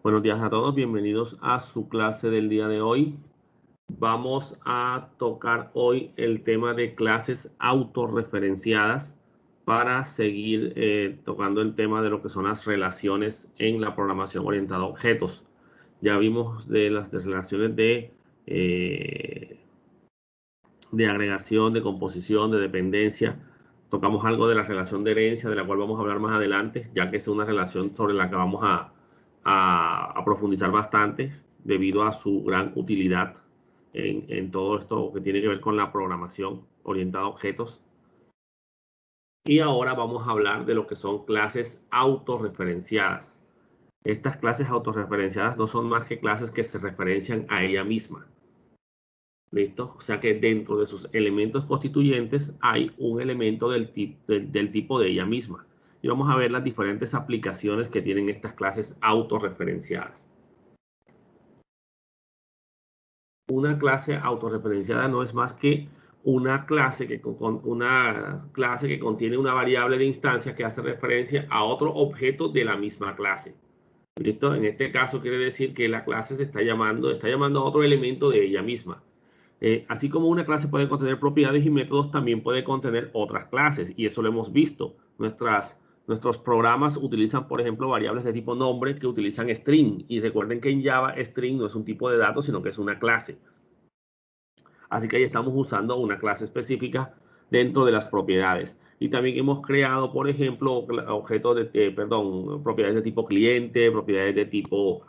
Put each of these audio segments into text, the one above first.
Buenos días a todos, bienvenidos a su clase del día de hoy. Vamos a tocar hoy el tema de clases autorreferenciadas para seguir tocando el tema de lo que son las relaciones en la programación orientada a objetos. Ya vimos de las relaciones de agregación, de composición, de dependencia. Tocamos algo de la relación de herencia, de la cual vamos a hablar más adelante, ya que es una relación sobre la que vamos a profundizar bastante debido a su gran utilidad en todo esto que tiene que ver con la programación orientada a objetos. Y ahora vamos a hablar de lo que son clases autorreferenciadas. Estas clases autorreferenciadas no son más que clases que se referencian a ella misma. ¿Listo? O sea que dentro de sus elementos constituyentes hay un elemento del tipo de ella misma. Y vamos a ver las diferentes aplicaciones que tienen estas clases autorreferenciadas. Una clase autorreferenciada no es más que una clase que contiene una variable de instancia que hace referencia a otro objeto de la misma clase. ¿Listo? En este caso quiere decir que la clase se está llamando a otro elemento de ella misma. Así como una clase puede contener propiedades y métodos, también puede contener otras clases, y eso lo hemos visto. Nuestros programas utilizan, por ejemplo, variables de tipo nombre que utilizan string, y recuerden que en Java string no es un tipo de datos, sino que es una clase. Así que ahí estamos usando una clase específica dentro de las propiedades. Y también hemos creado, por ejemplo, propiedades de tipo cliente, propiedades de tipo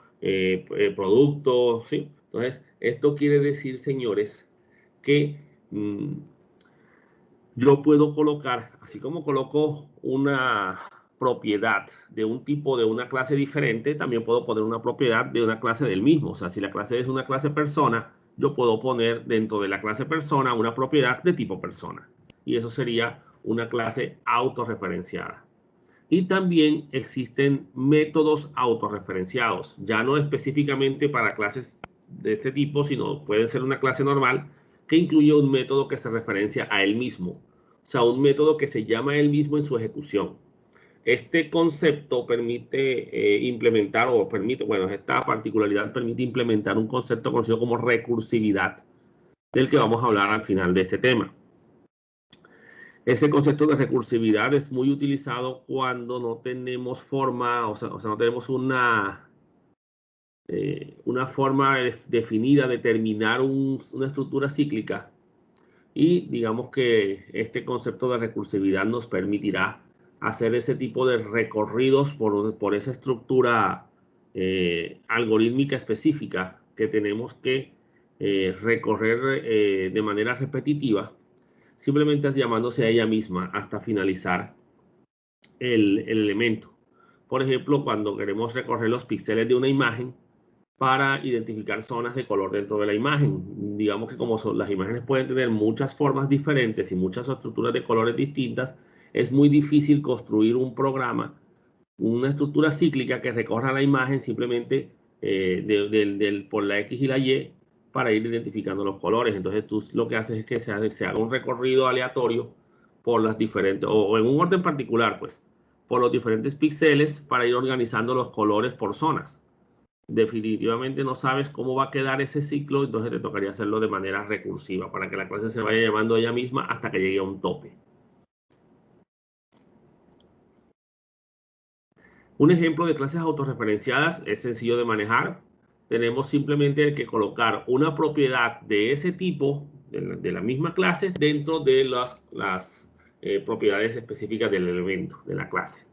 producto, ¿sí? Entonces, esto quiere decir, señores, que yo puedo colocar, así como coloco una propiedad de un tipo de una clase diferente, también puedo poner una propiedad de una clase del mismo. O sea, si la clase es una clase persona, yo puedo poner dentro de la clase persona una propiedad de tipo persona. Y eso sería una clase autorreferenciada. Y también existen métodos autorreferenciados, ya no específicamente para clases de este tipo, sino puede ser una clase normal que incluye un método que se referencia a él mismo. O sea, un método que se llama a él mismo en su ejecución. Este concepto permite esta particularidad permite implementar un concepto conocido como recursividad, del que vamos a hablar al final de este tema. Ese concepto de recursividad es muy utilizado cuando no tenemos forma, o sea no tenemos una forma definida de terminar una estructura cíclica. Y digamos que este concepto de recursividad nos permitirá hacer ese tipo de recorridos por esa estructura algorítmica específica que tenemos que recorrer de manera repetitiva, simplemente llamándose a ella misma hasta finalizar el elemento. Por ejemplo, cuando queremos recorrer los píxeles de una imagen para identificar zonas de color dentro de la imagen. Digamos que como las imágenes pueden tener muchas formas diferentes y muchas estructuras de colores distintas, es muy difícil construir un programa, una estructura cíclica que recorra la imagen simplemente por la X y la Y para ir identificando los colores. Entonces tú lo que haces es que se haga un recorrido aleatorio por las diferentes, o en un orden particular, pues, por los diferentes píxeles para ir organizando los colores por zonas. Definitivamente no sabes cómo va a quedar ese ciclo, entonces te tocaría hacerlo de manera recursiva para que la clase se vaya llamando a ella misma hasta que llegue a un tope. Un ejemplo de clases autorreferenciadas es sencillo de manejar. Tenemos simplemente que colocar una propiedad de ese tipo, de la misma clase, dentro de las propiedades específicas del elemento, de la clase.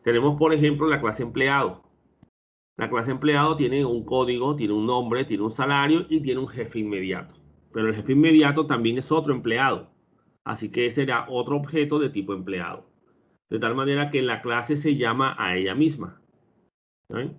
Tenemos, por ejemplo, la clase empleado. La clase empleado tiene un código, tiene un nombre, tiene un salario y tiene un jefe inmediato. Pero el jefe inmediato también es otro empleado. Así que será otro objeto de tipo empleado. De tal manera que la clase se llama a ella misma. ¿Ven?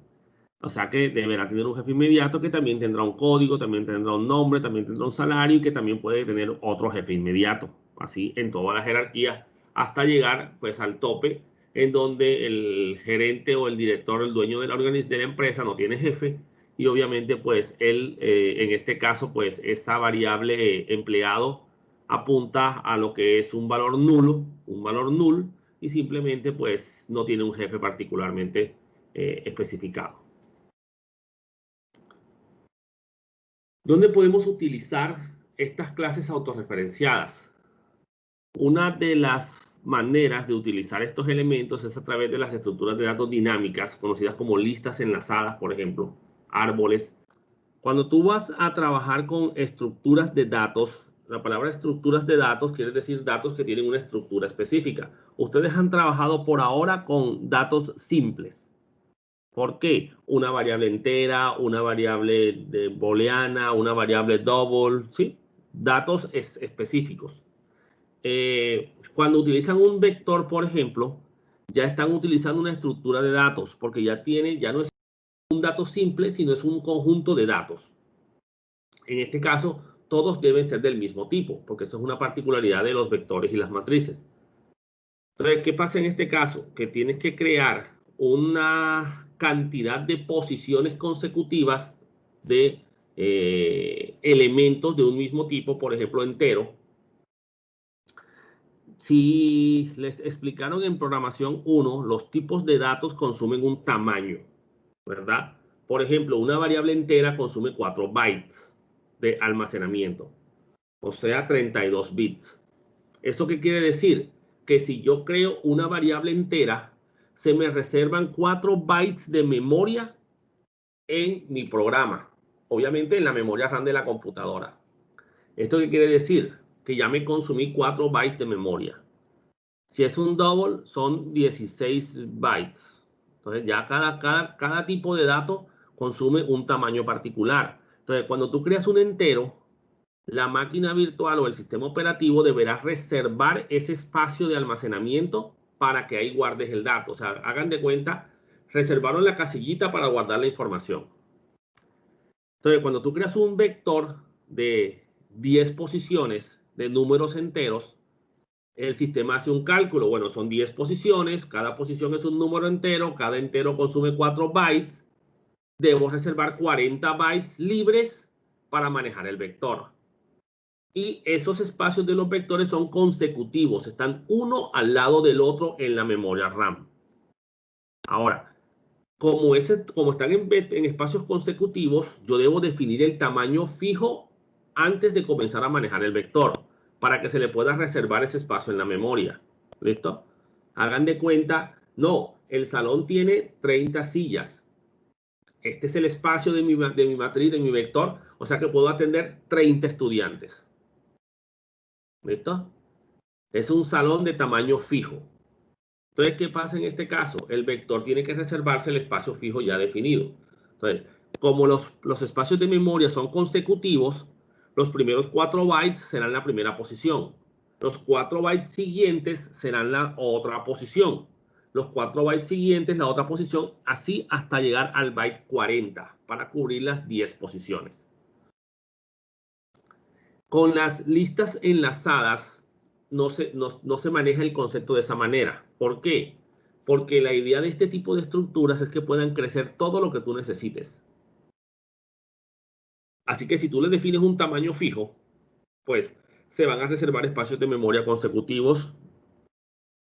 O sea que deberá tener un jefe inmediato que también tendrá un código, también tendrá un nombre, también tendrá un salario y que también puede tener otro jefe inmediato. Así en toda la jerarquía hasta llegar pues al tope en donde el gerente o el director, el dueño de la empresa no tiene jefe y obviamente pues él en este caso pues esa variable empleado apunta a lo que es un valor null y simplemente pues no tiene un jefe particularmente especificado. ¿Dónde podemos utilizar estas clases autorreferenciadas? Una de las maneras de utilizar estos elementos es a través de las estructuras de datos dinámicas, conocidas como listas enlazadas, por ejemplo, árboles. Cuando tú vas a trabajar con estructuras de datos, la palabra estructuras de datos quiere decir datos que tienen una estructura específica. Ustedes han trabajado por ahora con datos simples. ¿Por qué? Una variable entera, una variable booleana, una variable double, ¿sí? Datos específicos. Cuando utilizan un vector, por ejemplo, ya están utilizando una estructura de datos, porque ya no es un dato simple, sino es un conjunto de datos. En este caso, todos deben ser del mismo tipo, porque eso es una particularidad de los vectores y las matrices. Entonces, ¿qué pasa en este caso? Que tienes que crear una cantidad de posiciones consecutivas de elementos de un mismo tipo, por ejemplo, entero. Si les explicaron en programación 1, los tipos de datos consumen un tamaño, ¿verdad? Por ejemplo, una variable entera consume 4 bytes de almacenamiento, o sea, 32 bits. ¿Eso qué quiere decir? Que si yo creo una variable entera, se me reservan 4 bytes de memoria en mi programa. Obviamente en la memoria RAM de la computadora. ¿Esto qué quiere decir? Que ya me consumí 4 bytes de memoria. Si es un double, son 16 bytes. Entonces ya cada tipo de dato consume un tamaño particular. Entonces cuando tú creas un entero, la máquina virtual o el sistema operativo deberá reservar ese espacio de almacenamiento para que ahí guardes el dato. O sea, hagan de cuenta, reservaron la casillita para guardar la información. Entonces, cuando tú creas un vector de 10 posiciones de números enteros, el sistema hace un cálculo. Bueno, son 10 posiciones, cada posición es un número entero, cada entero consume 4 bytes. Debo reservar 40 bytes libres para manejar el vector. Y esos espacios de los vectores son consecutivos, están uno al lado del otro en la memoria RAM. Ahora, como están en espacios consecutivos, yo debo definir el tamaño fijo antes de comenzar a manejar el vector, para que se le pueda reservar ese espacio en la memoria. ¿Listo? Hagan de cuenta, no, el salón tiene 30 sillas. Este es el espacio de mi matriz, de mi vector, o sea que puedo atender 30 estudiantes. ¿Listo? Es un salón de tamaño fijo. Entonces, ¿qué pasa en este caso? El vector tiene que reservarse el espacio fijo ya definido. Entonces, como los espacios de memoria son consecutivos, los primeros 4 bytes serán la primera posición. Los 4 bytes siguientes serán la otra posición. Los 4 bytes siguientes, la otra posición, así hasta llegar al byte 40 para cubrir las 10 posiciones. Con las listas enlazadas no se maneja el concepto de esa manera. ¿Por qué? Porque la idea de este tipo de estructuras es que puedan crecer todo lo que tú necesites. Así que si tú le defines un tamaño fijo, pues se van a reservar espacios de memoria consecutivos,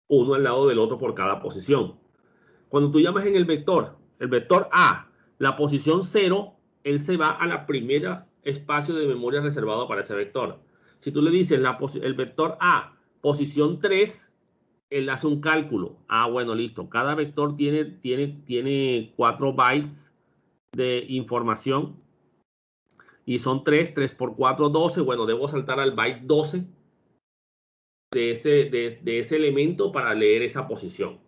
uno al lado del otro por cada posición. Cuando tú llamas en el vector A, la posición 0, él se va a la primera espacio de memoria reservado para ese vector. Si tú le dices el vector A, posición 3, él hace un cálculo. Ah, bueno, listo. Cada vector tiene 4 bytes de información y son 3 por 4, 12. Bueno, debo saltar al byte 12 de ese elemento para leer esa posición.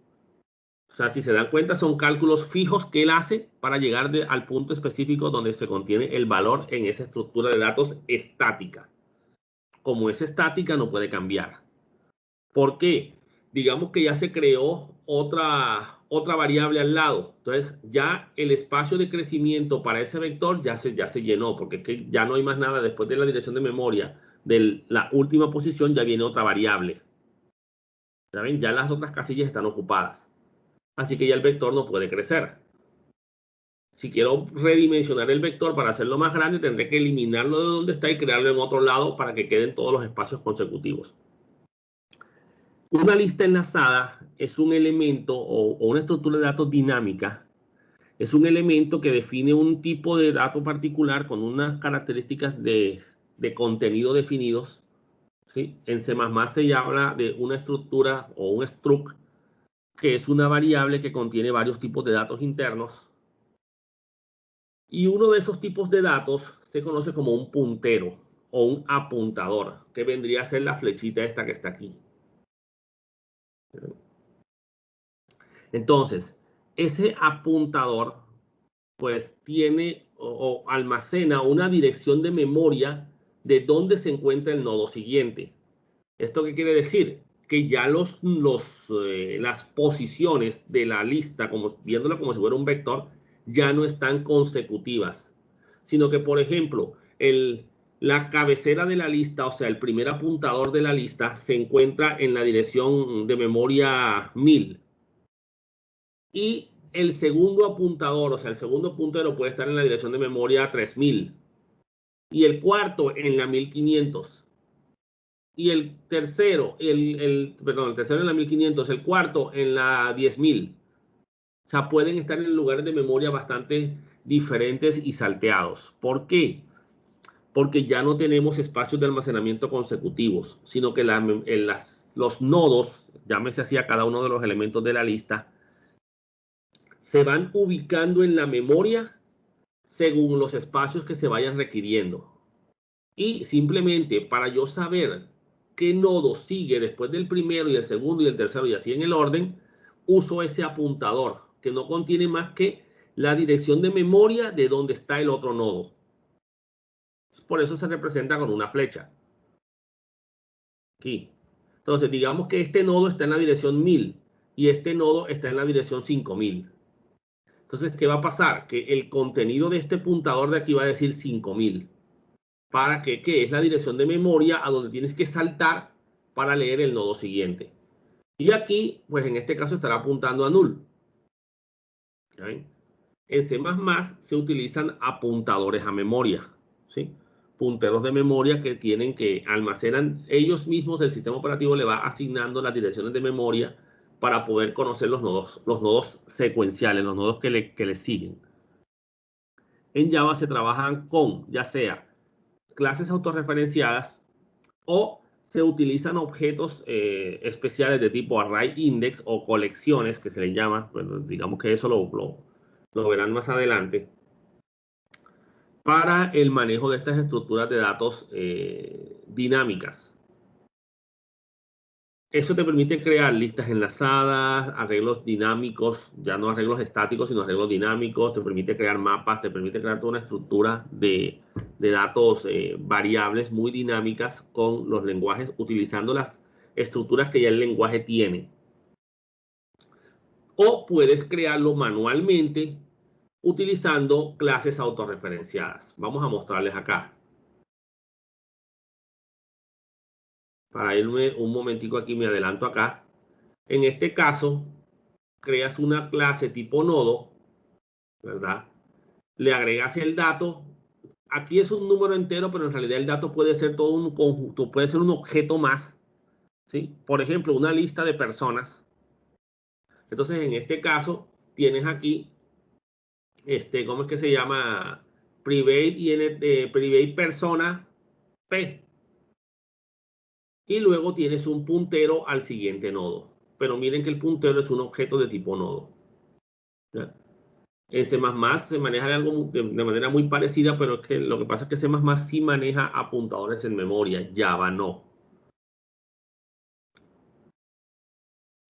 O sea, si se dan cuenta, son cálculos fijos que él hace para llegar al punto específico donde se contiene el valor en esa estructura de datos estática. Como es estática, no puede cambiar. ¿Por qué? Digamos que ya se creó otra variable al lado. Entonces, ya el espacio de crecimiento para ese vector ya se llenó, porque es que ya no hay más nada después de la dirección de memoria. De la última posición ya viene otra variable. ¿Saben? Ya las otras casillas están ocupadas. Así que ya el vector no puede crecer. Si quiero redimensionar el vector para hacerlo más grande, tendré que eliminarlo de donde está y crearlo en otro lado para que queden todos los espacios consecutivos. Una lista enlazada es un elemento o una estructura de datos dinámica Es un elemento que define un tipo de dato particular con unas características de contenido definidos, ¿sí? En C++ se habla de una estructura o un struct, que es una variable que contiene varios tipos de datos internos. Y uno de esos tipos de datos se conoce como un puntero o un apuntador, que vendría a ser la flechita esta que está aquí. Entonces, ese apuntador pues tiene o almacena una dirección de memoria de dónde se encuentra el nodo siguiente. ¿Esto qué quiere decir? Que ya las posiciones de la lista, viéndola como si fuera un vector, ya no están consecutivas, sino que, por ejemplo, la cabecera de la lista, o sea, el primer apuntador de la lista, se encuentra en la dirección de memoria 1000. Y el segundo apuntador, o sea, el segundo puntero puede estar en la dirección de memoria 3000. Y el cuarto en la 1500. Y el tercero, el tercero en la 1500, el cuarto en la 10.000. O sea, pueden estar en lugares de memoria bastante diferentes y salteados. ¿Por qué? Porque ya no tenemos espacios de almacenamiento consecutivos, sino que los nodos, llámese así a cada uno de los elementos de la lista, se van ubicando en la memoria según los espacios que se vayan requiriendo. Y simplemente para yo saber qué nodo sigue después del primero y el segundo y el tercero y así en el orden, uso ese apuntador que no contiene más que la dirección de memoria de donde está el otro nodo. Por eso se representa con una flecha. Aquí. Entonces, digamos que este nodo está en la dirección 1000 y este nodo está en la dirección 5000. Entonces, ¿qué va a pasar? Que el contenido de este puntador de aquí va a decir 5000. ¿Para qué? Que es la dirección de memoria a donde tienes que saltar para leer el nodo siguiente. Y aquí, pues en este caso estará apuntando a null. ¿Okay? En C++ se utilizan apuntadores a memoria, ¿sí? Punteros de memoria que almacenan ellos mismos, el sistema operativo le va asignando las direcciones de memoria para poder conocer los nodos secuenciales, los nodos que le siguen. En Java se trabajan con, ya sea clases autorreferenciadas o se utilizan objetos especiales de tipo array index o colecciones que se le llama, bueno, digamos que eso lo verán más adelante, para el manejo de estas estructuras de datos dinámicas. Eso te permite crear listas enlazadas, arreglos dinámicos, ya no arreglos estáticos, sino arreglos dinámicos, te permite crear mapas, te permite crear toda una estructura de datos variables muy dinámicas con los lenguajes, utilizando las estructuras que ya el lenguaje tiene. O puedes crearlo manualmente utilizando clases autorreferenciadas. Vamos a mostrarles acá. Para irme un momentico aquí, me adelanto acá. En este caso, creas una clase tipo nodo, ¿verdad? Le agregas el dato. Aquí es un número entero, pero en realidad el dato puede ser todo un conjunto, puede ser un objeto más, ¿sí? Por ejemplo, una lista de personas. Entonces, en este caso, tienes aquí, ¿cómo es que se llama? Private persona P. Y luego tienes un puntero al siguiente nodo. Pero miren que el puntero es un objeto de tipo nodo. ¿Ya? En C++ se maneja de manera muy parecida, pero es que lo que pasa es que C++ sí maneja apuntadores en memoria, Java no.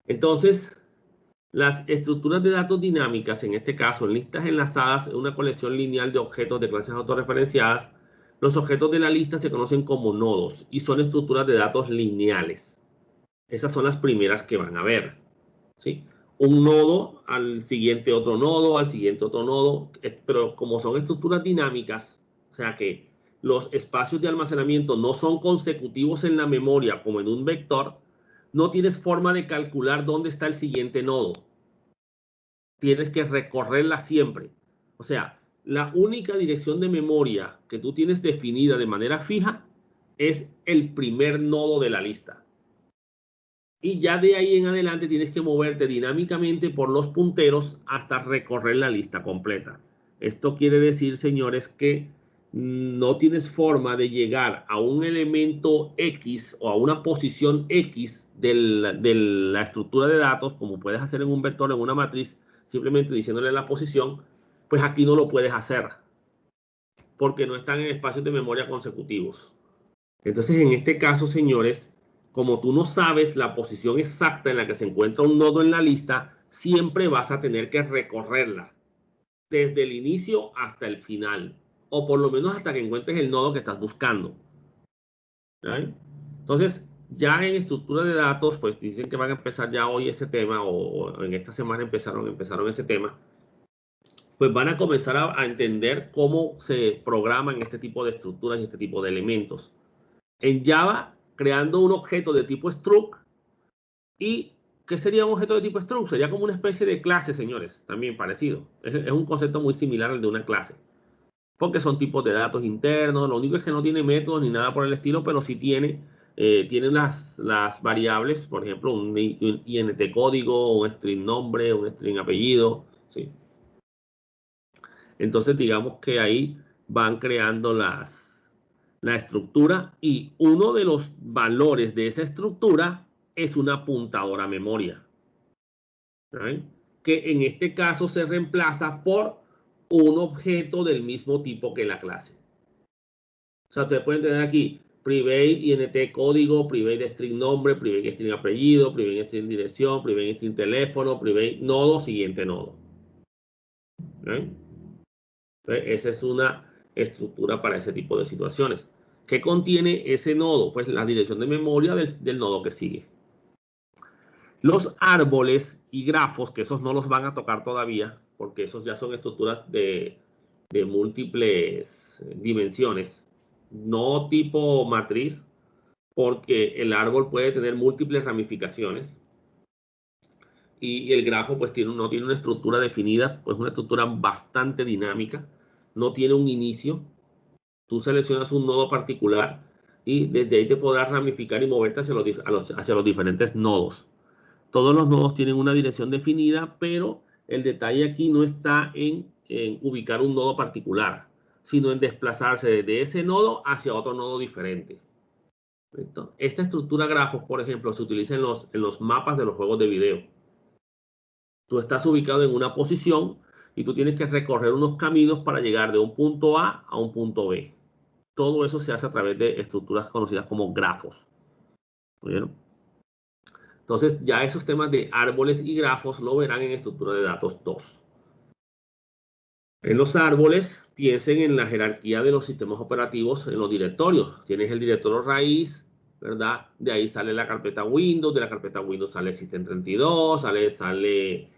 Entonces, las estructuras de datos dinámicas, en este caso, en listas enlazadas, en una colección lineal de objetos de clases autorreferenciadas, los objetos de la lista se conocen como nodos y son estructuras de datos lineales. Esas son las primeras que van a ver, ¿sí? Un nodo al siguiente otro nodo, al siguiente otro nodo, pero como son estructuras dinámicas, o sea que los espacios de almacenamiento no son consecutivos en la memoria como en un vector, no tienes forma de calcular dónde está el siguiente nodo. Tienes que recorrerla siempre. O sea, la única dirección de memoria que tú tienes definida de manera fija es el primer nodo de la lista. Y ya de ahí en adelante tienes que moverte dinámicamente por los punteros hasta recorrer la lista completa. Esto quiere decir, señores, que no tienes forma de llegar a un elemento X o a una posición X de la estructura de datos, como puedes hacer en un vector, en una matriz, simplemente diciéndole la posición, pues aquí no lo puedes hacer, porque no están en espacios de memoria consecutivos. Entonces, en este caso, señores, como tú no sabes la posición exacta en la que se encuentra un nodo en la lista, siempre vas a tener que recorrerla desde el inicio hasta el final, o por lo menos hasta que encuentres el nodo que estás buscando. ¿Right? Entonces, ya en estructura de datos, pues dicen que van a empezar ya hoy ese tema, o en esta semana empezaron ese tema, pues van a comenzar a entender cómo se programan este tipo de estructuras y este tipo de elementos. En Java, creando un objeto de tipo struct. ¿Y qué sería un objeto de tipo struct? Sería como una especie de clase, señores, también parecido. Es un concepto muy similar al de una clase, porque son tipos de datos internos. Lo único es que no tiene métodos ni nada por el estilo, pero sí tiene las variables, por ejemplo, un int código, un string nombre, un string apellido, ¿sí? Entonces, digamos que ahí van creando la estructura, y uno de los valores de esa estructura es una apuntadora a memoria, ¿right? Que en este caso se reemplaza por un objeto del mismo tipo que la clase. O sea, ustedes pueden tener aquí private int código, private string nombre, private string apellido, private string dirección, private string teléfono, private nodo, siguiente nodo, ¿right? Entonces, esa es una estructura para ese tipo de situaciones. ¿Qué contiene ese nodo? Pues la dirección de memoria del nodo que sigue. Los árboles y grafos, que esos no los van a tocar todavía, porque esos ya son estructuras de múltiples dimensiones, no tipo matriz, porque el árbol puede tener múltiples ramificaciones, y el grafo pues no tiene una estructura definida, pues una estructura bastante dinámica, no tiene un inicio. Tú seleccionas un nodo particular y desde ahí te podrás ramificar y moverte hacia los diferentes nodos. Todos los nodos tienen una dirección definida, pero el detalle aquí no está en ubicar un nodo particular, sino en desplazarse desde ese nodo hacia otro nodo diferente. ¿Listo? Esta estructura grafos, por ejemplo, se utiliza en los mapas de los juegos de video. Tú estás ubicado en una posición y tú tienes que recorrer unos caminos para llegar de un punto a un punto B. Todo eso se hace a través de estructuras conocidas como grafos. ¿Vieron? Entonces, ya esos temas de árboles y grafos lo verán en estructura de datos 2. En los árboles, piensen en la jerarquía de los sistemas operativos en los directorios. Tienes el directorio raíz, ¿verdad? De ahí sale la carpeta Windows, de la carpeta Windows sale System32, sale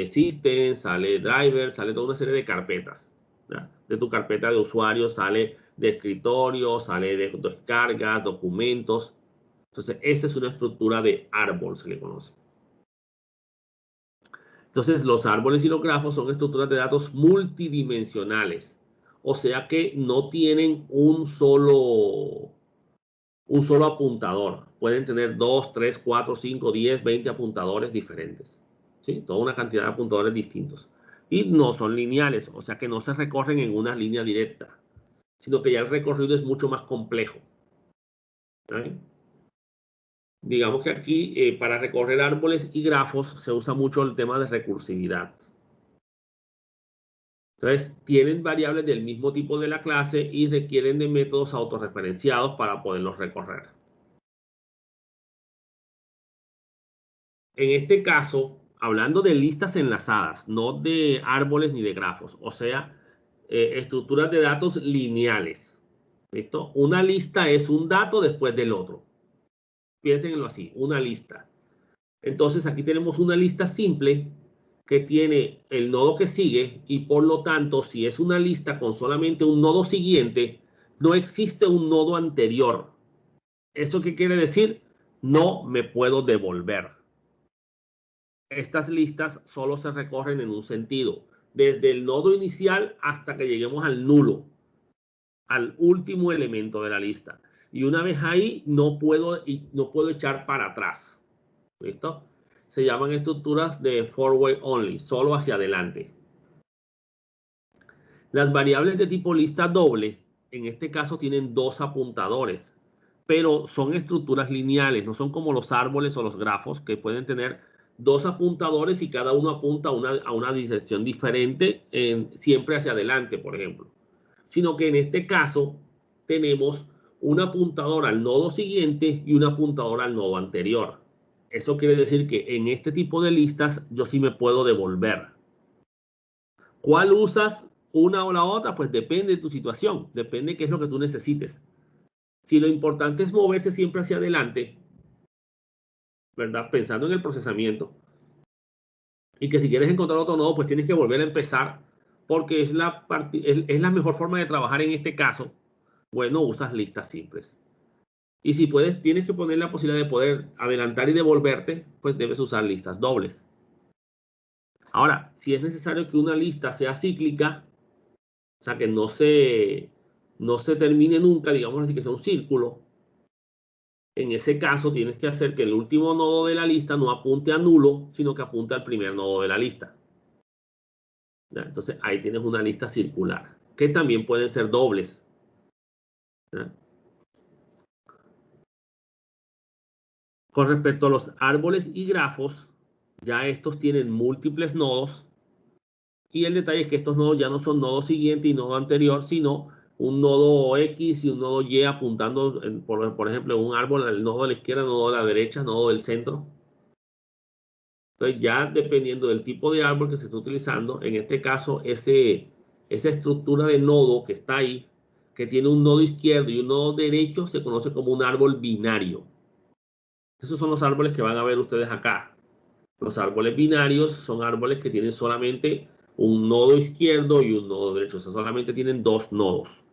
System, sale Driver, sale toda una serie de carpetas, ¿verdad? De tu carpeta de usuario sale de escritorio, sale de descargas, documentos. Entonces, esa es una estructura de árbol, se le conoce. Entonces, los árboles y los grafos son estructuras de datos multidimensionales. O sea que no tienen un solo apuntador. Pueden tener 2, 3, 4, 5, 10, 20 apuntadores diferentes. ¿Sí? Toda una cantidad de apuntadores distintos. Y no son lineales, o sea que no se recorren en una línea directa, sino que ya el recorrido es mucho más complejo. ¿Right? Digamos que aquí para recorrer árboles y grafos se usa mucho el tema de recursividad. Entonces, tienen variables del mismo tipo de la clase y requieren de métodos autorreferenciados para poderlos recorrer. En este caso, hablando de listas enlazadas, no de árboles ni de grafos, o sea, estructuras de datos lineales. ¿Listo? Una lista es un dato después del otro. Piénsenlo así, una lista. Entonces, aquí tenemos una lista simple que tiene el nodo que sigue, y por lo tanto, si es una lista con solamente un nodo siguiente, no existe un nodo anterior. ¿Eso qué quiere decir? No me puedo devolver. Estas listas solo se recorren en un sentido, desde el nodo inicial hasta que lleguemos al nulo, al último elemento de la lista. Y una vez ahí, no puedo echar para atrás. ¿Listo? Se llaman estructuras de forward only, solo hacia adelante. Las variables de tipo lista doble, en este caso tienen dos apuntadores, pero son estructuras lineales, no son como los árboles o los grafos que pueden tener dos apuntadores y cada uno apunta a una dirección diferente, siempre hacia adelante, por ejemplo. Sino que en este caso tenemos un apuntador al nodo siguiente y un apuntador al nodo anterior. Eso quiere decir que en este tipo de listas yo sí me puedo devolver. ¿Cuál usas, una o la otra? Pues depende de tu situación, depende de qué es lo que tú necesites. Si lo importante es moverse siempre hacia adelante, ¿verdad? Pensando en el procesamiento, y que si quieres encontrar otro nodo, pues tienes que volver a empezar, porque es la mejor forma de trabajar en este caso. Bueno, usas listas simples. Y si puedes, tienes que poner la posibilidad de poder adelantar y devolverte, pues debes usar listas dobles. Ahora, si es necesario que una lista sea cíclica, o sea, que no se termine nunca, digamos así, que sea un círculo. En ese caso, tienes que hacer que el último nodo de la lista no apunte a nulo, sino que apunte al primer nodo de la lista. ¿Ya? Entonces, ahí tienes una lista circular, que también pueden ser dobles. ¿Ya? Con respecto a los árboles y grafos, ya estos tienen múltiples nodos. Y el detalle es que estos nodos ya no son nodo siguiente y nodo anterior, sino un nodo X y un nodo Y apuntando, por ejemplo, en un árbol, el nodo de la izquierda, el nodo de la derecha, el nodo del centro. Entonces, ya dependiendo del tipo de árbol que se está utilizando, en este caso, esa estructura de nodo que está ahí, que tiene un nodo izquierdo y un nodo derecho, se conoce como un árbol binario. Esos son los árboles que van a ver ustedes acá. Los árboles binarios son árboles que tienen solamente un nodo izquierdo y un nodo derecho. O sea, solamente tienen dos nodos.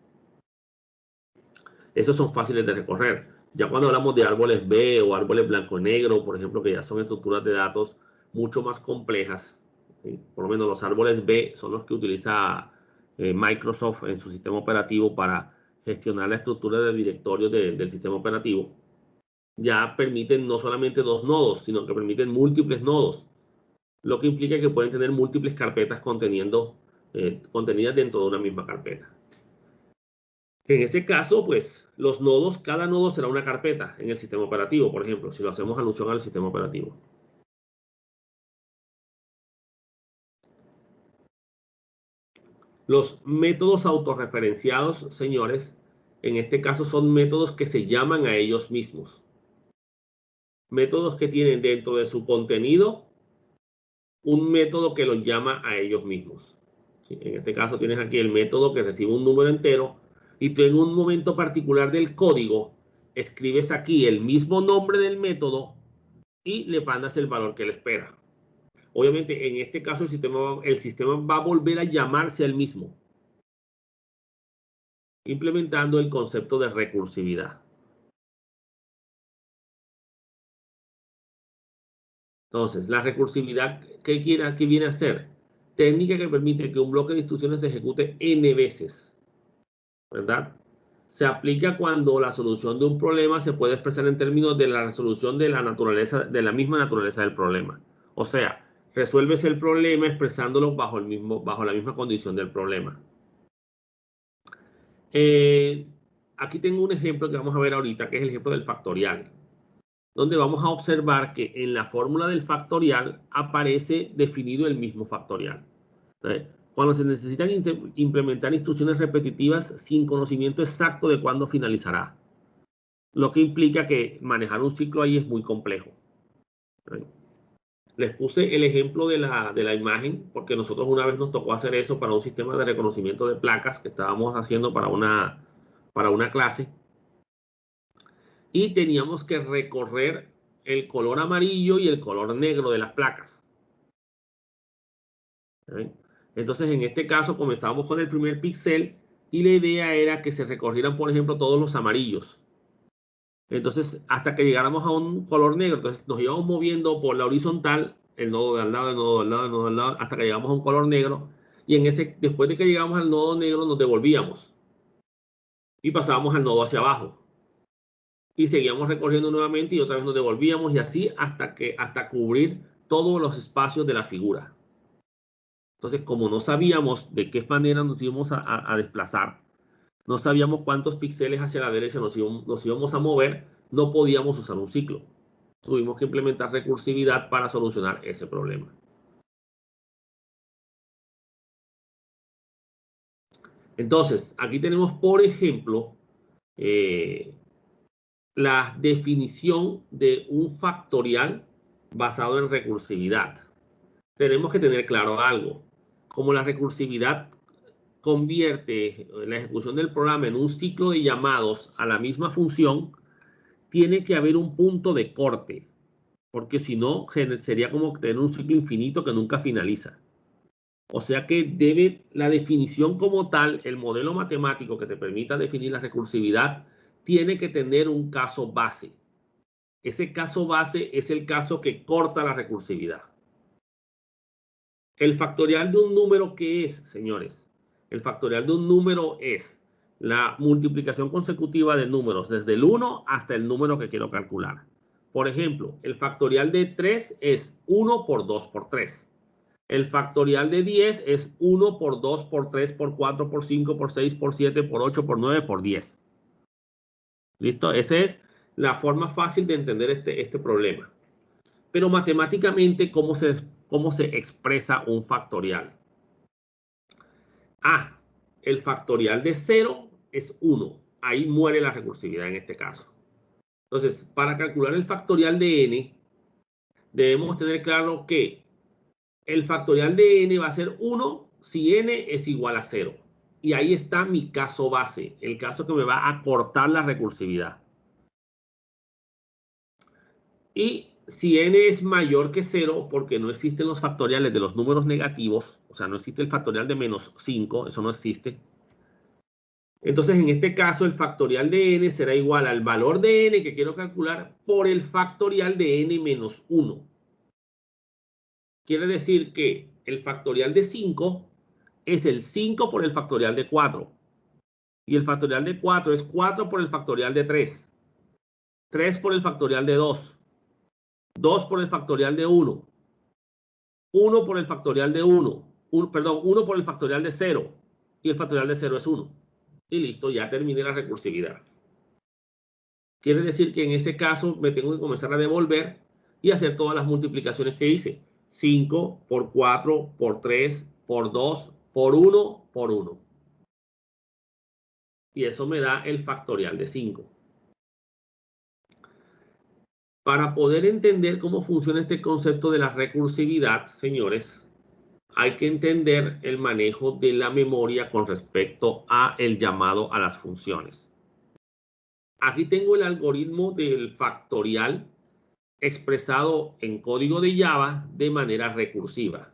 Esos son fáciles de recorrer. Ya cuando hablamos de árboles B o árboles blanco-negro, por ejemplo, que ya son estructuras de datos mucho más complejas, ¿sí? Por lo menos los árboles B son los que utiliza Microsoft en su sistema operativo para gestionar la estructura de directorios del sistema operativo. Ya permiten no solamente dos nodos, sino que permiten múltiples nodos, lo que implica que pueden tener múltiples carpetas contenidas dentro de una misma carpeta. En este caso, pues los nodos, cada nodo será una carpeta en el sistema operativo, por ejemplo, si lo hacemos alusión al sistema operativo. Los métodos autorreferenciados, señores, en este caso son métodos que se llaman a ellos mismos. Métodos que tienen dentro de su contenido un método que los llama a ellos mismos. ¿Sí? En este caso tienes aquí el método que recibe un número entero y tú en un momento particular del código escribes aquí el mismo nombre del método y le mandas el valor que él espera. Obviamente, en este caso el sistema va a volver a llamarse al mismo, implementando el concepto de recursividad. Entonces, la recursividad, ¿qué viene a ser? Técnica que permite que un bloque de instrucciones se ejecute n veces, ¿verdad? Se aplica cuando la solución de un problema se puede expresar en términos de la resolución de la misma naturaleza del problema. O sea, resuelves el problema expresándolo bajo la misma condición del problema. Eh, Aquí tengo un ejemplo que vamos a ver ahorita, que es el ejemplo del factorial, donde vamos a observar que en la fórmula del factorial aparece definido el mismo factorial. Entonces, cuando se necesitan implementar instrucciones repetitivas sin conocimiento exacto de cuándo finalizará, lo que implica que manejar un ciclo ahí es muy complejo. Les puse el ejemplo de la imagen, porque nosotros una vez nos tocó hacer eso para un sistema de reconocimiento de placas que estábamos haciendo para una clase. Y teníamos que recorrer el color amarillo y el color negro de las placas. ¿Sí? Entonces, en este caso, comenzábamos con el primer píxel y la idea era que se recorrieran, por ejemplo, todos los amarillos. Entonces, hasta que llegáramos a un color negro, entonces nos íbamos moviendo por la horizontal, el nodo de al lado, el nodo de al lado, el nodo de al lado, hasta que llegamos a un color negro. Y después de que llegamos al nodo negro, nos devolvíamos y pasábamos al nodo hacia abajo. y seguíamos recorriendo nuevamente y otra vez nos devolvíamos y así hasta cubrir todos los espacios de la figura. Entonces, como no sabíamos de qué manera nos íbamos a desplazar, no sabíamos cuántos píxeles hacia la derecha nos íbamos a mover, no podíamos usar un ciclo. Tuvimos que implementar recursividad para solucionar ese problema. Entonces, aquí tenemos, por ejemplo, la definición de un factorial basado en recursividad. Tenemos que tener claro algo. Como la recursividad convierte la ejecución del programa en un ciclo de llamados a la misma función, tiene que haber un punto de corte, porque si no, sería como tener un ciclo infinito que nunca finaliza. O sea que la definición como tal, el modelo matemático que te permita definir la recursividad, tiene que tener un caso base. Ese caso base es el caso que corta la recursividad. El factorial de un número, ¿qué es, señores? El factorial de un número es la multiplicación consecutiva de números desde el 1 hasta el número que quiero calcular. Por ejemplo, el factorial de 3 es 1 por 2 por 3. El factorial de 10 es 1 por 2 por 3 por 4 por 5 por 6 por 7 por 8 por 9 por 10. ¿Listo? Esa es la forma fácil de entender este problema. Pero matemáticamente, ¿cómo se expresa un factorial? El factorial de 0 es 1. Ahí muere la recursividad en este caso. Entonces, para calcular el factorial de n, debemos tener claro que el factorial de n va a ser 1 si n es igual a 0. Y ahí está mi caso base, el caso que me va a cortar la recursividad. Y si n es mayor que 0, porque no existen los factoriales de los números negativos, o sea, no existe el factorial de menos 5, eso no existe. Entonces, en este caso, el factorial de n será igual al valor de n que quiero calcular por el factorial de n menos 1. Quiere decir que el factorial de 5 es el 5 por el factorial de 4. Y el factorial de 4 es 4 por el factorial de 3. 3 por el factorial de 2. 2 por el factorial de 1. 1 por el factorial de 1. 1 por el factorial de 0. Y el factorial de 0 es 1. Y listo, ya terminé la recursividad. Quiere decir que en este caso me tengo que comenzar a devolver y hacer todas las multiplicaciones que hice. 5 por 4 por 3 por 2 por 1 por 1. Y eso me da el factorial de 5. Para poder entender cómo funciona este concepto de la recursividad, señores, hay que entender el manejo de la memoria con respecto a el llamado a las funciones. Aquí tengo el algoritmo del factorial expresado en código de Java de manera recursiva.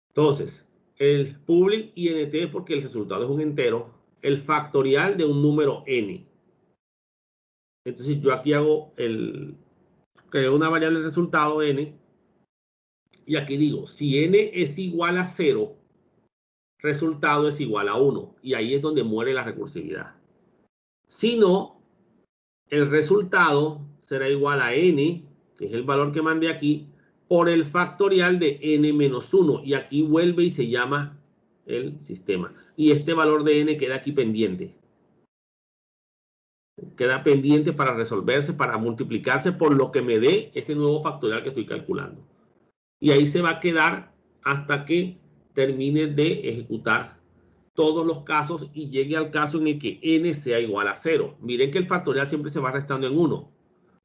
Entonces, el public int, porque el resultado es un entero, el factorial de un número n. Entonces yo aquí creo una variable resultado n, y aquí digo, si n es igual a 0, resultado es igual a 1, y ahí es donde muere la recursividad. Si no, el resultado será igual a n, que es el valor que mandé aquí, por el factorial de n menos 1, y aquí vuelve y se llama el sistema. Y este valor de n queda aquí pendiente. Queda pendiente para resolverse, para multiplicarse por lo que me dé ese nuevo factorial que estoy calculando. Y ahí se va a quedar hasta que termine de ejecutar todos los casos y llegue al caso en el que n sea igual a 0. Miren que el factorial siempre se va restando en 1.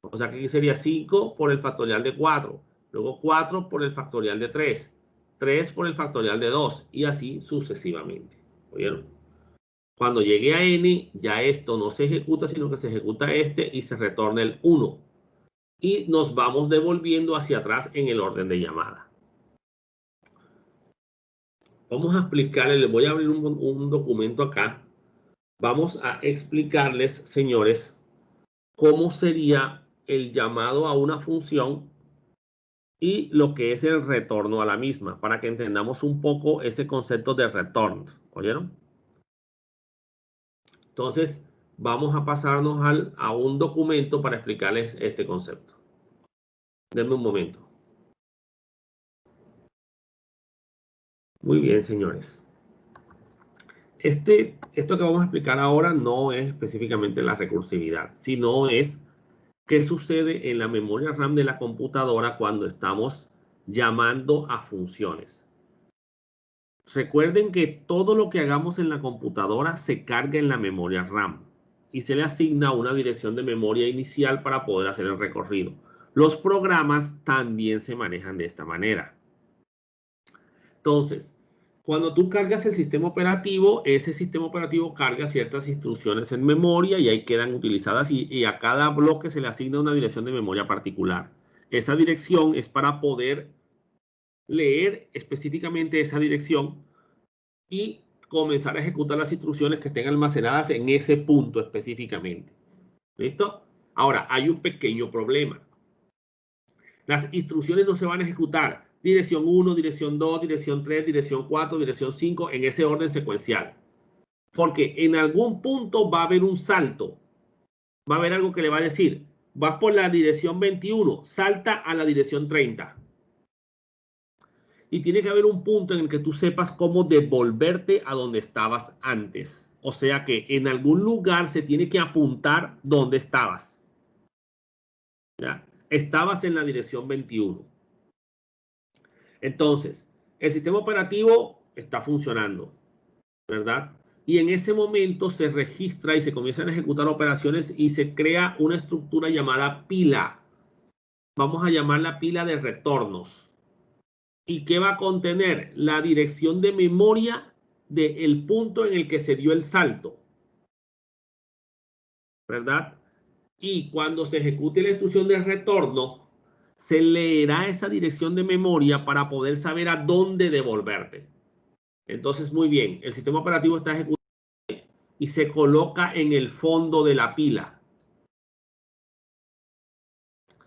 O sea que aquí sería 5 por el factorial de 4. Luego 4 por el factorial de 3. 3 por el factorial de 2. Y así sucesivamente. ¿Oyeron? Cuando llegue a n, ya esto no se ejecuta, sino que se ejecuta este y se retorna el 1. Y nos vamos devolviendo hacia atrás en el orden de llamada. Vamos a explicarles, les voy a abrir un documento acá. Vamos a explicarles, señores, cómo sería el llamado a una función y lo que es el retorno a la misma, para que entendamos un poco ese concepto de return. ¿Oyeron? Entonces, vamos a pasarnos a un documento para explicarles este concepto. Denme un momento. Muy bien, señores. Esto que vamos a explicar ahora no es específicamente la recursividad, sino es qué sucede en la memoria RAM de la computadora cuando estamos llamando a funciones. Recuerden que todo lo que hagamos en la computadora se carga en la memoria RAM y se le asigna una dirección de memoria inicial para poder hacer el recorrido. Los programas también se manejan de esta manera. Entonces, cuando tú cargas el sistema operativo, ese sistema operativo carga ciertas instrucciones en memoria y ahí quedan utilizadas y a cada bloque se le asigna una dirección de memoria particular. Esa dirección es para poder leer específicamente esa dirección y comenzar a ejecutar las instrucciones que estén almacenadas en ese punto específicamente. ¿Listo? Ahora, hay un pequeño problema. Las instrucciones no se van a ejecutar dirección 1, dirección 2, dirección 3, dirección 4, dirección 5 en ese orden secuencial. Porque en algún punto va a haber un salto. Va a haber algo que le va a decir, vas por la dirección 21, salta a la dirección 30. Y tiene que haber un punto en el que tú sepas cómo devolverte a donde estabas antes. O sea que en algún lugar se tiene que apuntar donde estabas. ¿Ya? Estabas en la dirección 21. Entonces, el sistema operativo está funcionando, ¿verdad? Y en ese momento se registra y se comienzan a ejecutar operaciones y se crea una estructura llamada pila. Vamos a llamarla pila de retornos. ¿Y qué va a contener? La dirección de memoria del punto en el que se dio el salto, ¿verdad? Y cuando se ejecute la instrucción de retorno, se leerá esa dirección de memoria para poder saber a dónde devolverte. Entonces, muy bien, el sistema operativo está ejecutando y se coloca en el fondo de la pila.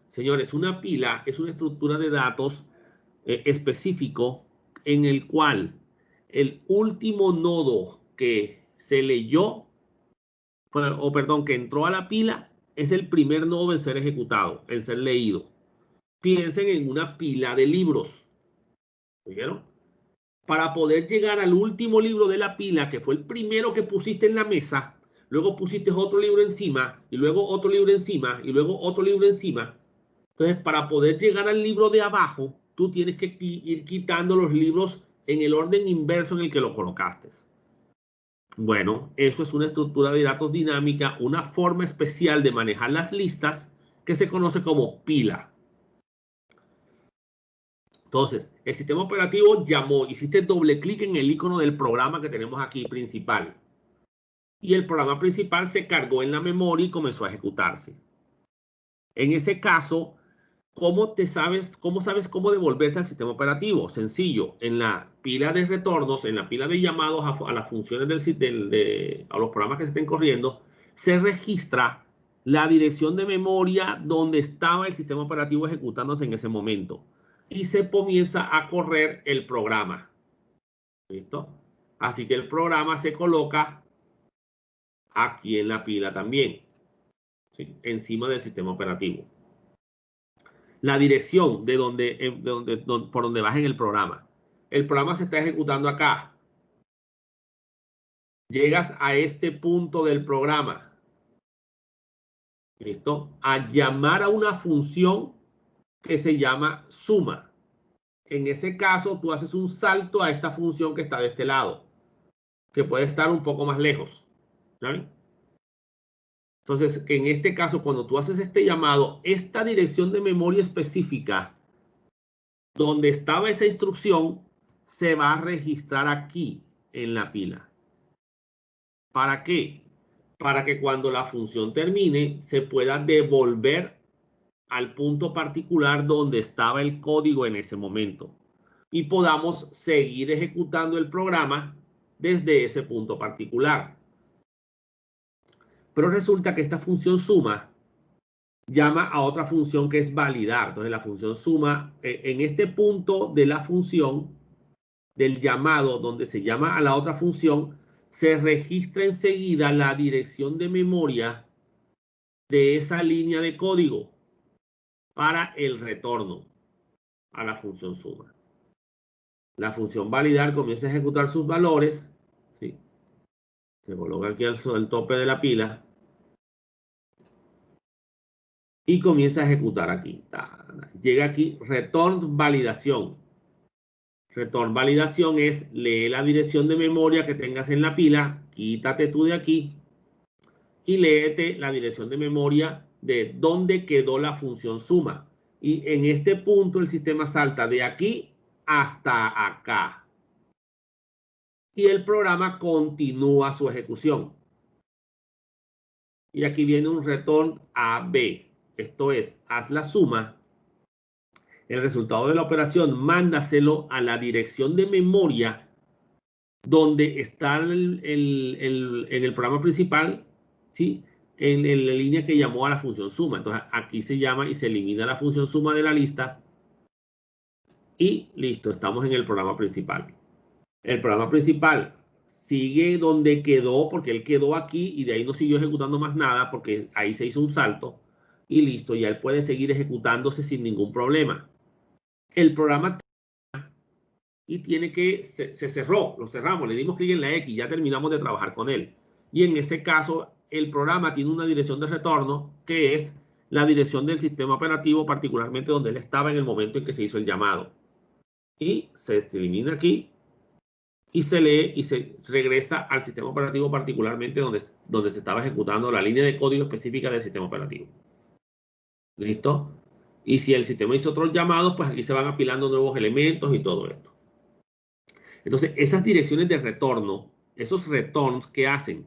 Señores, una pila es una estructura de datos específico en el cual el último nodo que se leyó, o perdón, que entró a la pila, es el primer nodo en ser ejecutado, en ser leído. Piensen en una pila de libros. ¿Oyeron? Para poder llegar al último libro de la pila, que fue el primero que pusiste en la mesa, luego pusiste otro libro encima, y luego otro libro encima, y luego otro libro encima. Entonces, para poder llegar al libro de abajo, tú tienes que ir quitando los libros en el orden inverso en el que lo colocaste. Bueno, eso es una estructura de datos dinámica, una forma especial de manejar las listas que se conoce como pila. Entonces, el sistema operativo llamó, hiciste doble clic en el icono del programa que tenemos aquí principal. Y el programa principal se cargó en la memoria y comenzó a ejecutarse. En ese caso, ¿cómo sabes cómo devolverte al sistema operativo? Sencillo, en la pila de retornos, en la pila de llamados a las funciones a los programas que se estén corriendo, se registra la dirección de memoria donde estaba el sistema operativo ejecutándose en ese momento. Y se comienza a correr el programa. ¿Listo? Así que el programa se coloca aquí en la pila también, ¿sí? Encima del sistema operativo. La dirección por donde vas en el programa. El programa se está ejecutando acá. Llegas a este punto del programa. ¿Listo? A llamar a una función que se llama suma. En ese caso, tú haces un salto a esta función que está de este lado, que puede estar un poco más lejos. ¿Saben? Entonces, en este caso, cuando tú haces este llamado, esta dirección de memoria específica donde estaba esa instrucción se va a registrar aquí en la pila. ¿Para qué? Para que cuando la función termine se pueda devolver al punto particular donde estaba el código en ese momento y podamos seguir ejecutando el programa desde ese punto particular. Pero resulta que esta función suma llama a otra función que es validar. Entonces la función suma, en este punto de la función, del llamado donde se llama a la otra función, se registra enseguida la dirección de memoria de esa línea de código para el retorno a la función suma. La función validar comienza a ejecutar sus valores, ¿sí? Se coloca aquí al tope de la pila y comienza a ejecutar aquí. Llega aquí, return validación. Return validación es lee la dirección de memoria que tengas en la pila, quítate tú de aquí y léete la dirección de memoria de dónde quedó la función suma. Y en este punto el sistema salta de aquí hasta acá. Y el programa continúa su ejecución. Y aquí viene un return AB. Esto es, haz la suma. El resultado de la operación, mándaselo a la dirección de memoria donde está en el programa principal, ¿sí? En la línea que llamó a la función suma. Entonces aquí se llama y se elimina la función suma de la lista. Y listo, estamos en el programa principal. El programa principal sigue donde quedó, porque él quedó aquí y de ahí no siguió ejecutando más nada, porque ahí se hizo un salto. Y listo, ya él puede seguir ejecutándose sin ningún problema. El programa y tiene que, se cerró, lo cerramos, le dimos clic en la X, ya terminamos de trabajar con él. Y en este caso, el programa tiene una dirección de retorno que es la dirección del sistema operativo, particularmente donde él estaba en el momento en que se hizo el llamado. Y se elimina aquí y se lee y se regresa al sistema operativo, particularmente donde se estaba ejecutando la línea de código específica del sistema operativo. ¿Listo? Y si el sistema hizo otros llamados, pues aquí se van apilando nuevos elementos y todo esto. Entonces, esas direcciones de retorno, esos returns que hacen,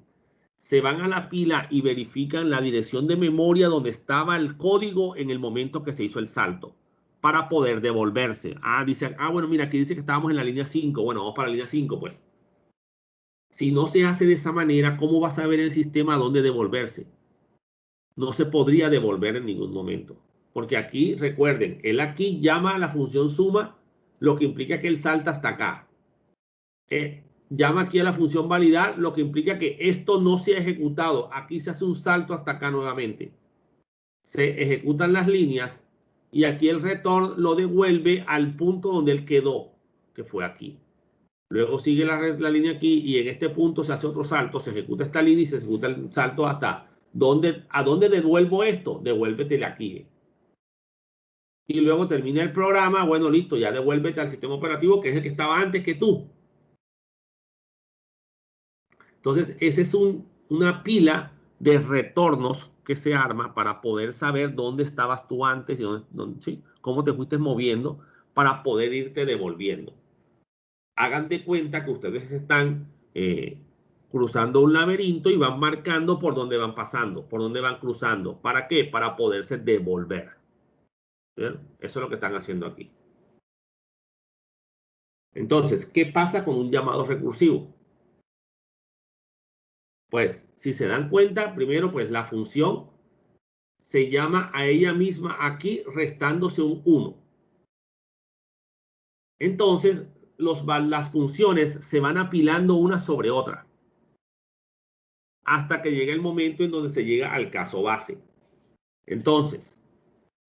se van a la pila y verifican la dirección de memoria donde estaba el código en el momento que se hizo el salto para poder devolverse. Dicen, bueno, mira, aquí dice que estábamos en la línea 5. Bueno, vamos para la línea 5, pues. Si no se hace de esa manera, ¿cómo va a saber el sistema dónde devolverse? No se podría devolver en ningún momento. Porque aquí, recuerden, él aquí llama a la función suma, lo que implica que él salta hasta acá. Llama aquí a la función validar, lo que implica que esto no se ha ejecutado. Aquí se hace un salto hasta acá nuevamente. Se ejecutan las líneas y aquí el return lo devuelve al punto donde él quedó, que fue aquí. Luego sigue la línea aquí y en este punto se hace otro salto, se ejecuta esta línea y se ejecuta el salto hasta ¿a dónde devuelvo esto? Devuélvetele aquí. Y luego termina el programa, bueno, listo, ya devuélvete al sistema operativo que es el que estaba antes que tú. Entonces, esa es una pila de retornos que se arma para poder saber dónde estabas tú antes y ¿sí? Cómo te fuiste moviendo para poder irte devolviendo. Hagan de cuenta que ustedes están cruzando un laberinto y van marcando por dónde van pasando, por dónde van cruzando. ¿Para qué? Para poderse devolver. ¿Bien? Eso es lo que están haciendo aquí. Entonces, ¿qué pasa con un llamado recursivo? Pues, si se dan cuenta, primero, pues la función se llama a ella misma aquí restándose un 1. Entonces, las funciones se van apilando una sobre otra hasta que llega el momento en donde se llega al caso base. Entonces,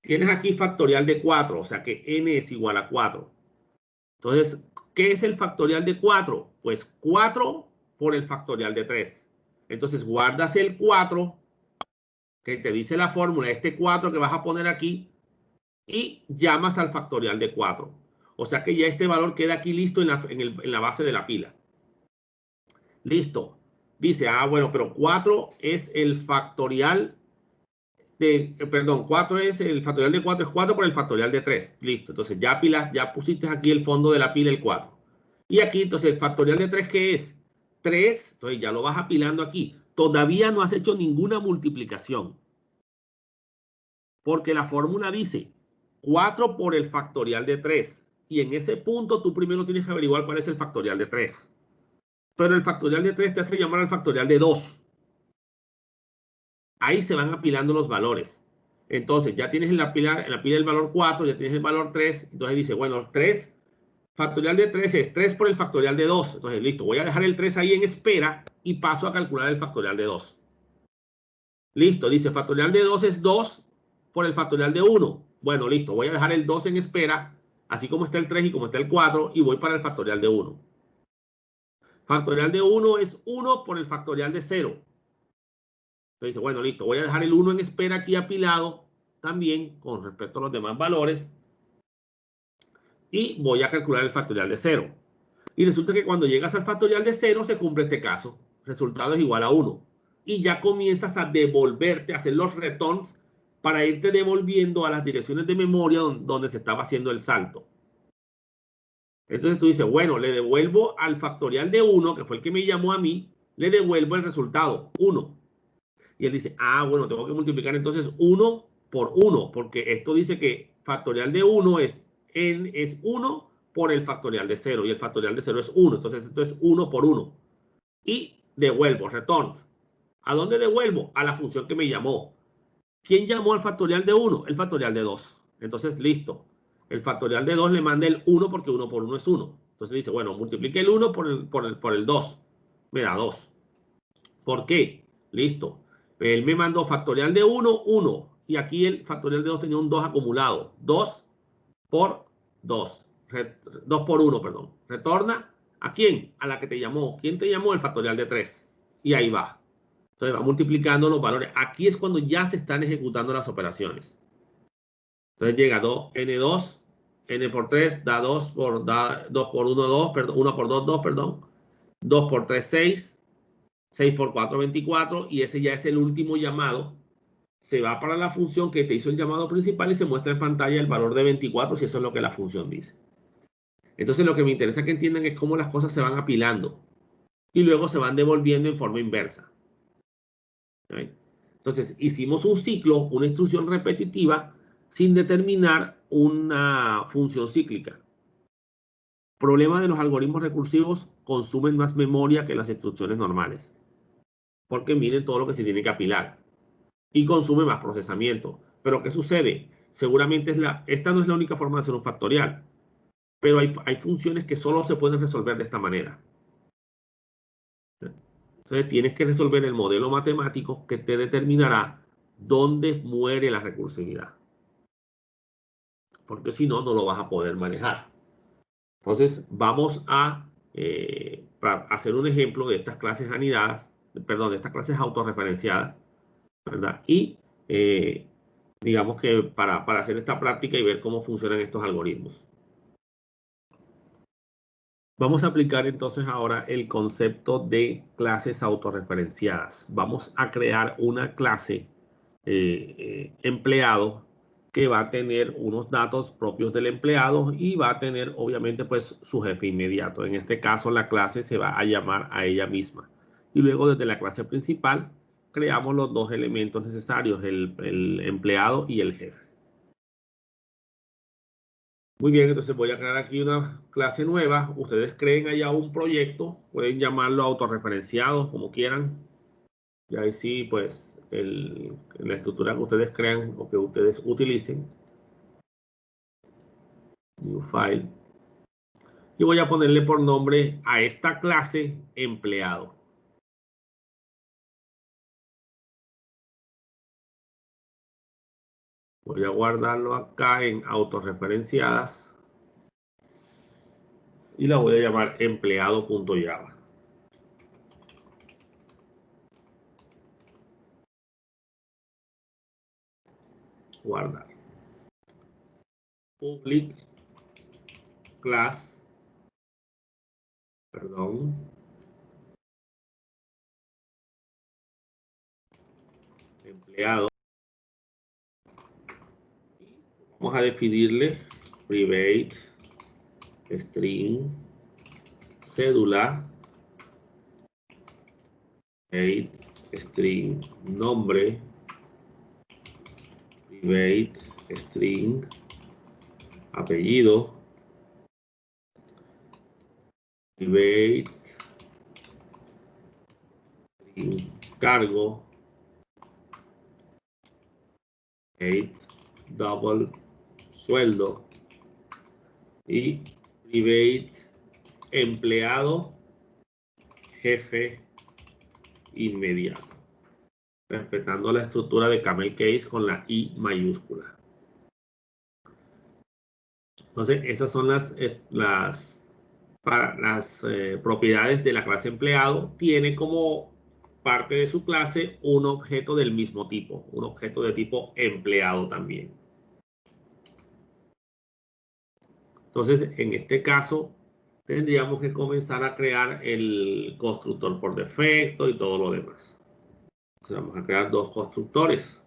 tienes aquí factorial de 4, o sea que n es igual a 4. Entonces, ¿qué es el factorial de 4? Pues 4 por el factorial de 3. Entonces, guardas el 4 que te dice la fórmula, este 4 que vas a poner aquí, y llamas al factorial de 4. O sea que ya este valor queda aquí listo en la base de la pila. Listo. Dice, bueno, pero 4 es el factorial de, perdón, 4 es el factorial de 4, es 4 por el factorial de 3. Listo. Entonces ya pusiste aquí el fondo de la pila, el 4. Y aquí, entonces, el factorial de 3, ¿qué es? 3, entonces ya lo vas apilando aquí. Todavía no has hecho ninguna multiplicación. Porque la fórmula dice 4 por el factorial de 3. Y en ese punto tú primero tienes que averiguar cuál es el factorial de 3. Pero el factorial de 3 te hace llamar al factorial de 2. Ahí se van apilando los valores. Entonces ya tienes en la pila el valor 4, ya tienes el valor 3. Entonces dice, bueno, 3 Factorial de 3 es 3 por el factorial de 2. Entonces, listo, voy a dejar el 3 ahí en espera y paso a calcular el factorial de 2. Listo, dice factorial de 2 es 2 por el factorial de 1. Bueno, listo, voy a dejar el 2 en espera, así como está el 3 y como está el 4, y voy para el factorial de 1. Factorial de 1 es 1 por el factorial de 0. Entonces dice, bueno, listo, voy a dejar el 1 en espera aquí apilado también con respecto a los demás valores y voy a calcular el factorial de 0. Y resulta que cuando llegas al factorial de 0 se cumple este caso. Resultado es igual a 1. Y ya comienzas a devolverte, a hacer los returns para irte devolviendo a las direcciones de memoria donde se estaba haciendo el salto. Entonces tú dices, bueno, le devuelvo al factorial de 1, que fue el que me llamó a mí, le devuelvo el resultado, 1. Y él dice, ah, bueno, tengo que multiplicar entonces 1 por 1, porque esto dice que factorial de 1 es 1 por el factorial de 0, y el factorial de 0 es 1, entonces esto es 1 por 1. Y devuelvo, return. ¿A dónde devuelvo? A la función que me llamó. ¿Quién llamó al factorial de 1? El factorial de 2. Entonces, listo. El factorial de 2 le manda el 1 porque 1 por 1 es 1. Entonces dice, bueno, multiplique el 1 por el 2. Me da 2. ¿Por qué? Listo. Él me mandó factorial de 1, 1. Y aquí el factorial de 2 tenía un 2 acumulado. 2 por 2. 2 por 1, perdón. Retorna ¿a quién? A la que te llamó. ¿Quién te llamó? El factorial de 3. Y ahí va. Entonces va multiplicando los valores. Aquí es cuando ya se están ejecutando las operaciones. Entonces llega 2, N2, N por 3, da 2 por 1, 2, perdón, 1 por 2, 2, perdón. 2 por 3, 6. 6 por 4, 24. Y ese ya es el último llamado. Se va para la función que te hizo el llamado principal y se muestra en pantalla el valor de 24 si eso es lo que la función dice. Entonces lo que me interesa que entiendan es cómo las cosas se van apilando y luego se van devolviendo en forma inversa. ¿Sí? Entonces hicimos un ciclo, una instrucción repetitiva sin determinar una función cíclica. Problema de los algoritmos recursivos: consumen más memoria que las instrucciones normales. Porque miren todo lo que se tiene que apilar. Y consume más procesamiento. Pero ¿qué sucede? Seguramente esta no es la única forma de hacer un factorial. Pero hay funciones que solo se pueden resolver de esta manera. Entonces tienes que resolver el modelo matemático que te determinará dónde muere la recursividad. Porque si no, no lo vas a poder manejar. Entonces vamos a hacer un ejemplo de estas clases anidadas, perdón, de estas clases autorreferenciadas, ¿verdad? Y digamos que para hacer esta práctica y ver cómo funcionan estos algoritmos. Vamos a aplicar entonces ahora el concepto de clases autorreferenciadas. Vamos a crear una clase empleado que va a tener unos datos propios del empleado y va a tener obviamente pues su jefe inmediato. En este caso la clase se va a llamar a ella misma. Y luego desde la clase principal creamos los dos elementos necesarios, el empleado y el jefe. Muy bien, entonces voy a crear aquí una clase nueva. Ustedes creen allá un proyecto, pueden llamarlo autorreferenciado, como quieran. Y ahí sí, pues, la estructura que ustedes crean o que ustedes utilicen. New file. Y voy a ponerle por nombre a esta clase empleado. Voy a guardarlo acá en autorreferenciadas. Y la voy a llamar empleado.java. Guardar. Public class. Perdón. Empleado. Vamos a definirle private string cédula, private string nombre, private string apellido, private string cargo, private double sueldo y private empleado jefe inmediato, respetando la estructura de camel case con la I mayúscula. Entonces, esas son las propiedades de la clase empleado. Tiene como parte de su clase un objeto del mismo tipo, un objeto de tipo empleado también. Entonces, en este caso, tendríamos que comenzar a crear el constructor por defecto y todo lo demás. Entonces, vamos a crear dos constructores.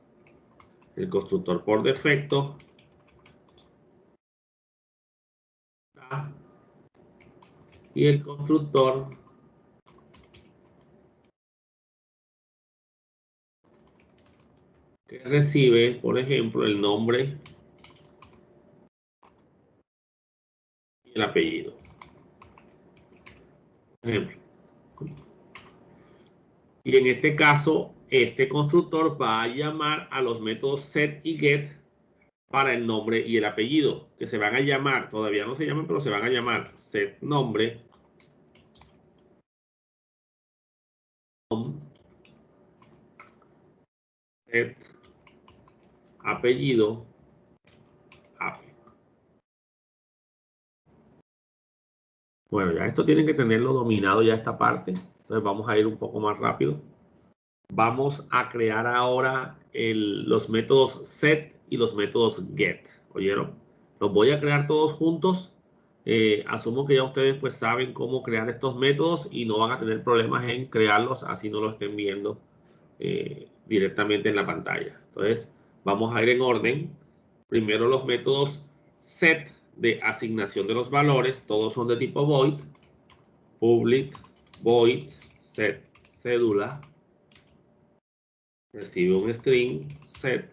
El constructor por defecto y el constructor que recibe, por ejemplo, el nombre y el apellido. Por ejemplo. Y en este caso, este constructor va a llamar a los métodos set y get para el nombre y el apellido, que se van a llamar, todavía no se llaman, pero se van a llamar set nombre, set apellido, ape. Bueno, ya esto tienen que tenerlo dominado ya esta parte, entonces vamos a ir un poco más rápido. Vamos a crear ahora los métodos set y los métodos get. ¿Oyeron? Los voy a crear todos juntos. Asumo que ya ustedes pues saben cómo crear estos métodos y no van a tener problemas en crearlos así no lo estén viendo directamente en la pantalla. Entonces vamos a ir en orden. Primero los métodos set de asignación de los valores. Todos son de tipo void. Public, void, set, cédula. Recibe un string set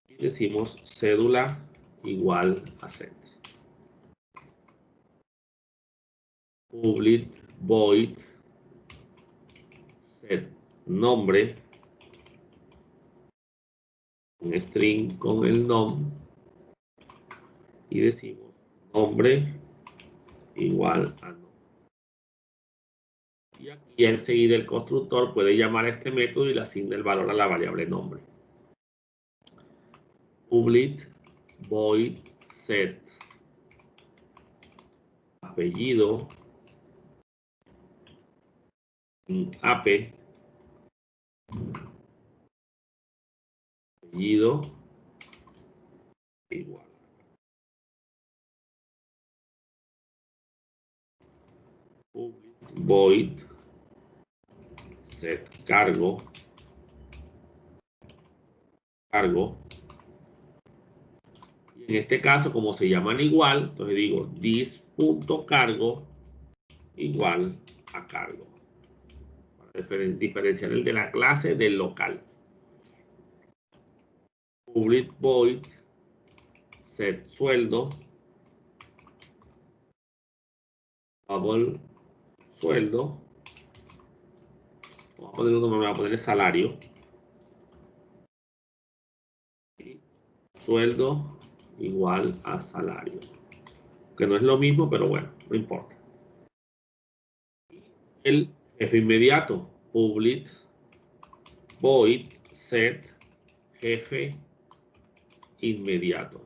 y decimos cédula igual a set. Public void set nombre, un string con el nom y decimos nombre igual a nom. Y aquí enseguida el constructor puede llamar a este método y le asigna el valor a la variable nombre. Public void set apellido ape apellido igual. Public void set cargo y en este caso como se llaman igual, entonces digo this.cargo igual a cargo para diferenciar el de la clase del local. Public void set sueldo double sueldo, vamos a poner uno, me voy a poner el salario y sueldo igual a salario, que no es lo mismo, pero bueno, no importa. El jefe inmediato, public void set jefe inmediato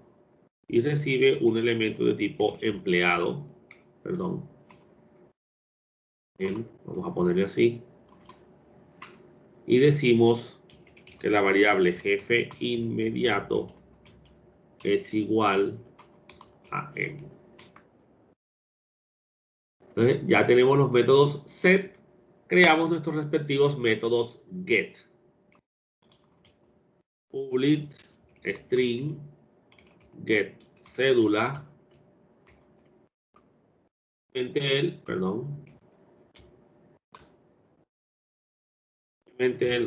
y recibe un elemento de tipo empleado, perdón, vamos a ponerle así y decimos que la variable jefe inmediato es igual a m. Entonces ya tenemos los métodos set, creamos nuestros respectivos métodos get. Public string get cédula el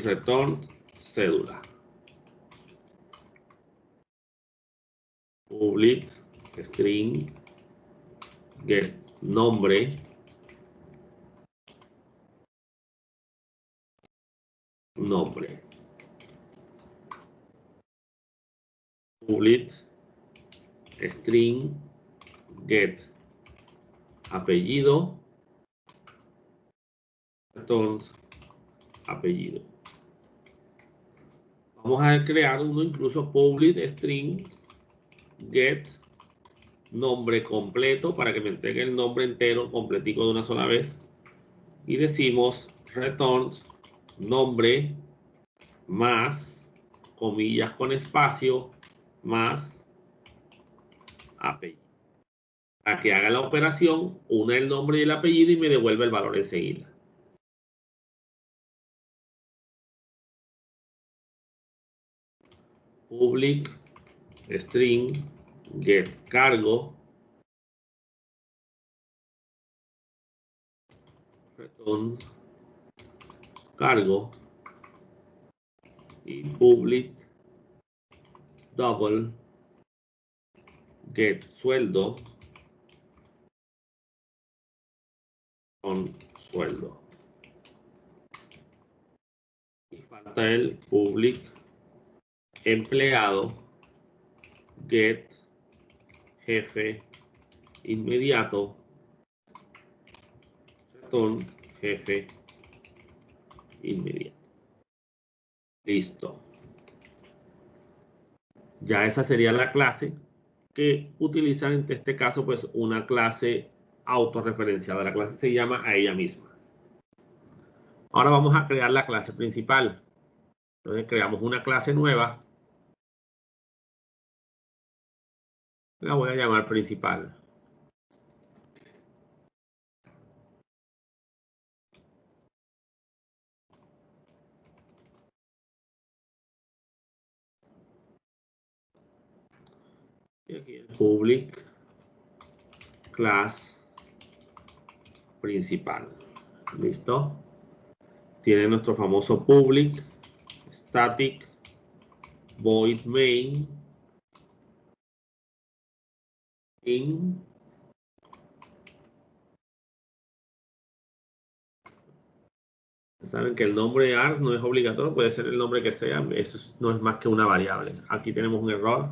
return cédula. Public string get nombre public string get apellido, returns apellido. Vamos a crear uno incluso public string get nombre completo para que me entregue el nombre entero completico de una sola vez. Y decimos returns nombre más comillas con espacio más apellido. Para que haga la operación, una el nombre y el apellido y me devuelve el valor enseguida. Public string get cargo return cargo y public double get sueldo con sueldo. Y falta el public empleado get jefe inmediato return jefe inmediato. Listo. Ya esa sería la clase que utilizan en este caso pues una clase autorreferenciada. La clase se llama a ella misma. Ahora vamos a crear la clase principal. Entonces creamos una clase nueva. La voy a llamar principal. Y aquí el public class principal. ¿Listo? Tiene nuestro famoso public static void main in saben que el nombre de ARG no es obligatorio, puede ser el nombre que sea, eso no es más que una variable. Aquí tenemos un error.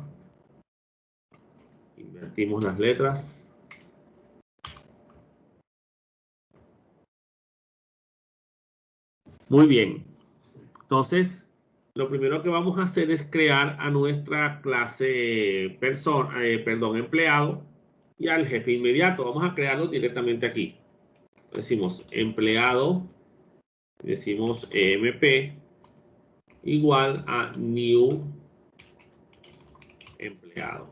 Invertimos las letras. Muy bien. Entonces, lo primero que vamos a hacer es crear a nuestra clase empleado y al jefe inmediato. Vamos a crearlo directamente aquí. Decimos empleado, decimos emp igual a new empleado.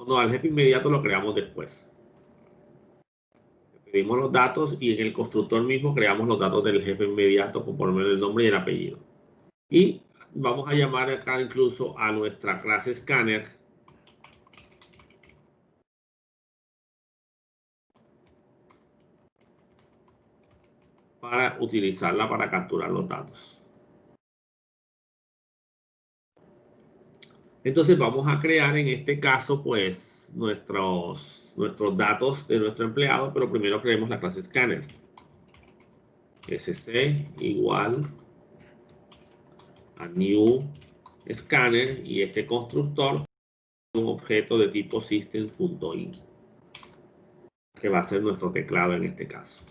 No, al jefe inmediato lo creamos después. Pedimos los datos y en el constructor mismo creamos los datos del jefe inmediato con poner el nombre y el apellido. Y vamos a llamar acá incluso a nuestra clase scanner para utilizarla para capturar los datos. Entonces vamos a crear en este caso pues nuestros datos de nuestro empleado, pero primero creemos la clase scanner. sc igual a new scanner y este constructor un objeto de tipo system.in que va a ser nuestro teclado en este caso.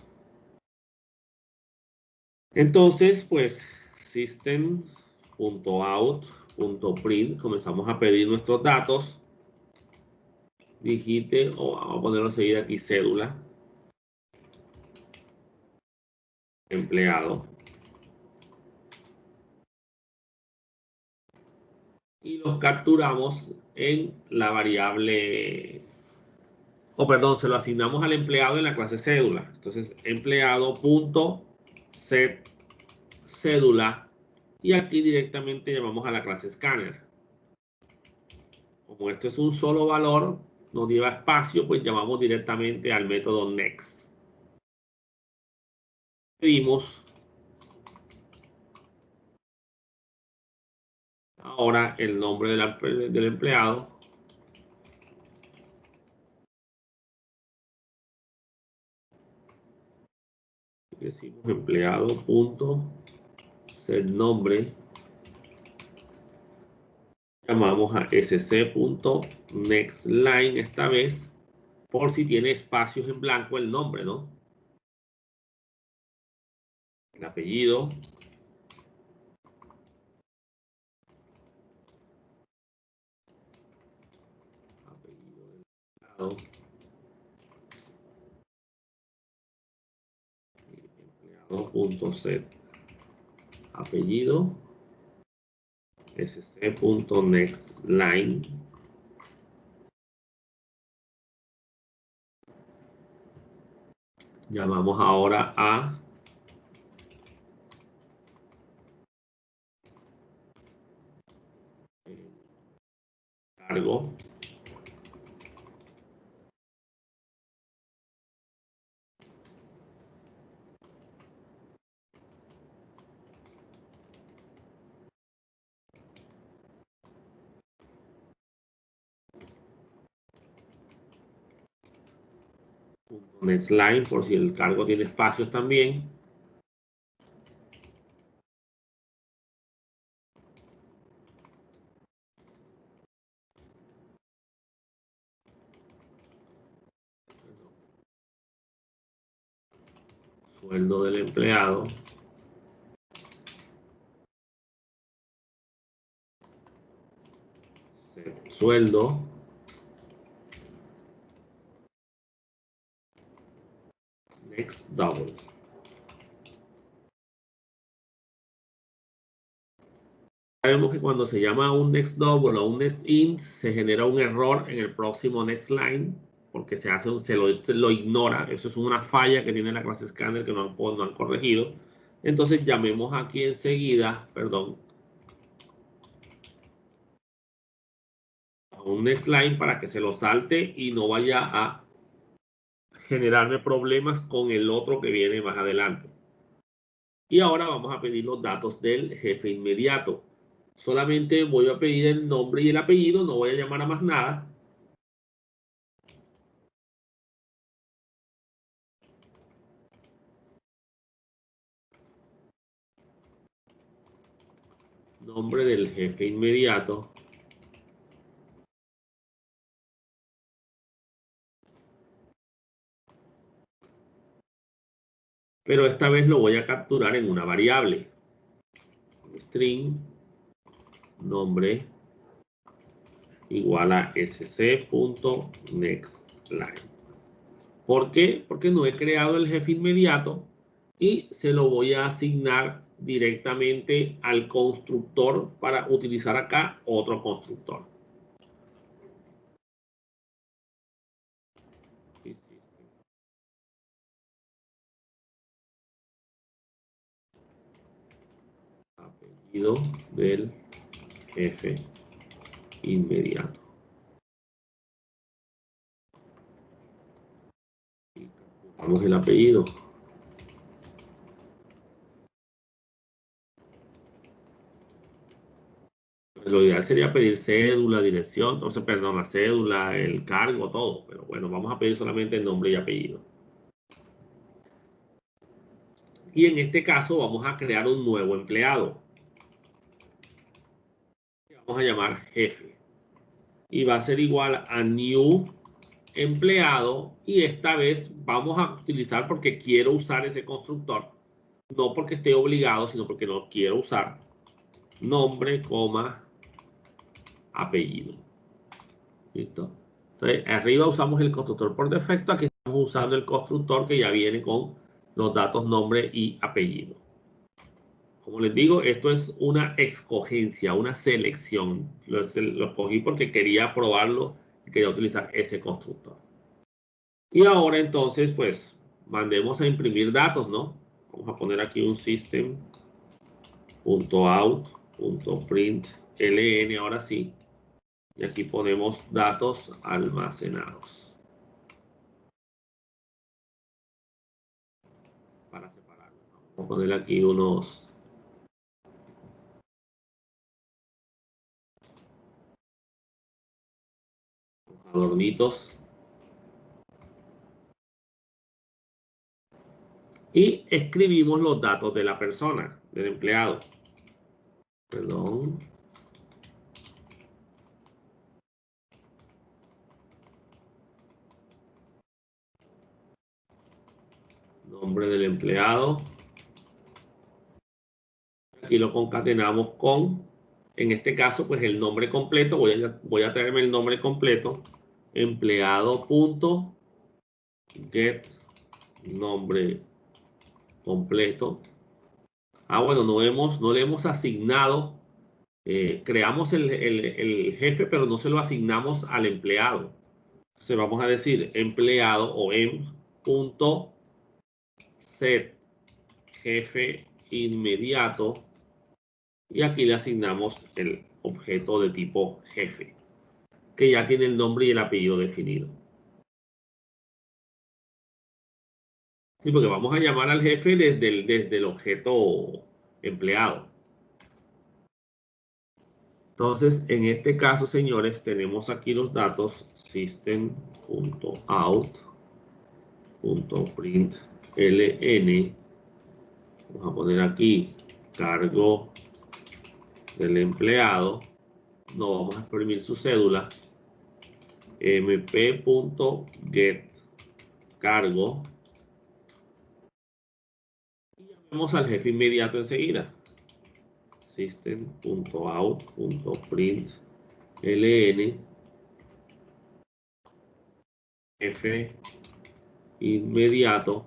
Entonces pues system.out.print comenzamos a pedir nuestros datos. Digite o vamos a ponerlo a seguir aquí cédula empleado y los capturamos en la variable perdón, se lo asignamos al empleado en la clase cédula. Entonces empleado.set cédula y aquí directamente llamamos a la clase scanner. Como esto es un solo valor, no lleva espacio, pues llamamos directamente al método next. Pedimos ahora el nombre del empleado. Decimos empleado.setNombre. llamamos a sc.nextLine esta vez, por si tiene espacios en blanco el nombre, ¿no? El apellido. Empleado.set apellido sc.nextLine. Llamamos ahora a cargo. Nextline, por si el cargo tiene espacios también. Sueldo del empleado. Sueldo. Next double. Sabemos que cuando se llama un next double o un next int se genera un error en el próximo next line porque se lo ignora. Eso es una falla que tiene la clase scanner que no han corregido. Entonces llamemos aquí enseguida, perdón, a un next line para que se lo salte y no vaya a generarme problemas con el otro que viene más adelante. Y ahora vamos a pedir los datos del jefe inmediato. Solamente voy a pedir el nombre y el apellido, no voy a llamar a más nada. Nombre del jefe inmediato. Pero esta vez lo voy a capturar en una variable. String nombre igual a sc.nextLine. ¿Por qué? Porque no he creado el jefe inmediato y se lo voy a asignar directamente al constructor para utilizar acá otro constructor. Apellido del jefe inmediato. Vamos el apellido. Lo ideal sería pedir cédula, dirección, o sea, perdón, la cédula, el cargo, todo. Pero bueno, vamos a pedir solamente el nombre y apellido. Y en este caso vamos a crear un nuevo empleado. Vamos a llamar jefe. Y va a ser igual a new empleado. Y esta vez vamos a utilizar porque quiero usar ese constructor. No porque esté obligado, sino porque no quiero usar. Nombre, coma, apellido. ¿Listo? Entonces, arriba usamos el constructor por defecto. Aquí estamos usando el constructor que ya viene con los datos nombre y apellido. Como les digo, esto es una escogencia, una selección. Lo escogí porque quería probarlo y quería utilizar ese constructor. Y ahora entonces, pues, mandemos a imprimir datos, ¿no? Vamos a poner aquí un system.out.println, ahora sí. Y aquí ponemos datos almacenados. Para separarlo. Vamos a poner aquí unos adornitos. Y escribimos los datos de la persona, del empleado. Perdón. nombre del empleado. Aquí lo concatenamos con, en este caso, pues el nombre completo. Voy a traerme el nombre completo. Empleado.get nombre completo. Bueno, no le hemos asignado. Creamos el jefe, pero no se lo asignamos al empleado. Entonces vamos a decir empleado o em.set jefe inmediato, y aquí le asignamos el objeto de tipo jefe, que ya tiene el nombre y el apellido definido. Sí, porque vamos a llamar al jefe desde el objeto empleado. Entonces, en este caso, señores, tenemos aquí los datos system.out.println. Vamos a poner aquí cargo del empleado. No vamos a exprimir su cédula. mp.get cargo. Y llamamos al jefe inmediato enseguida. System.out.println jefe inmediato.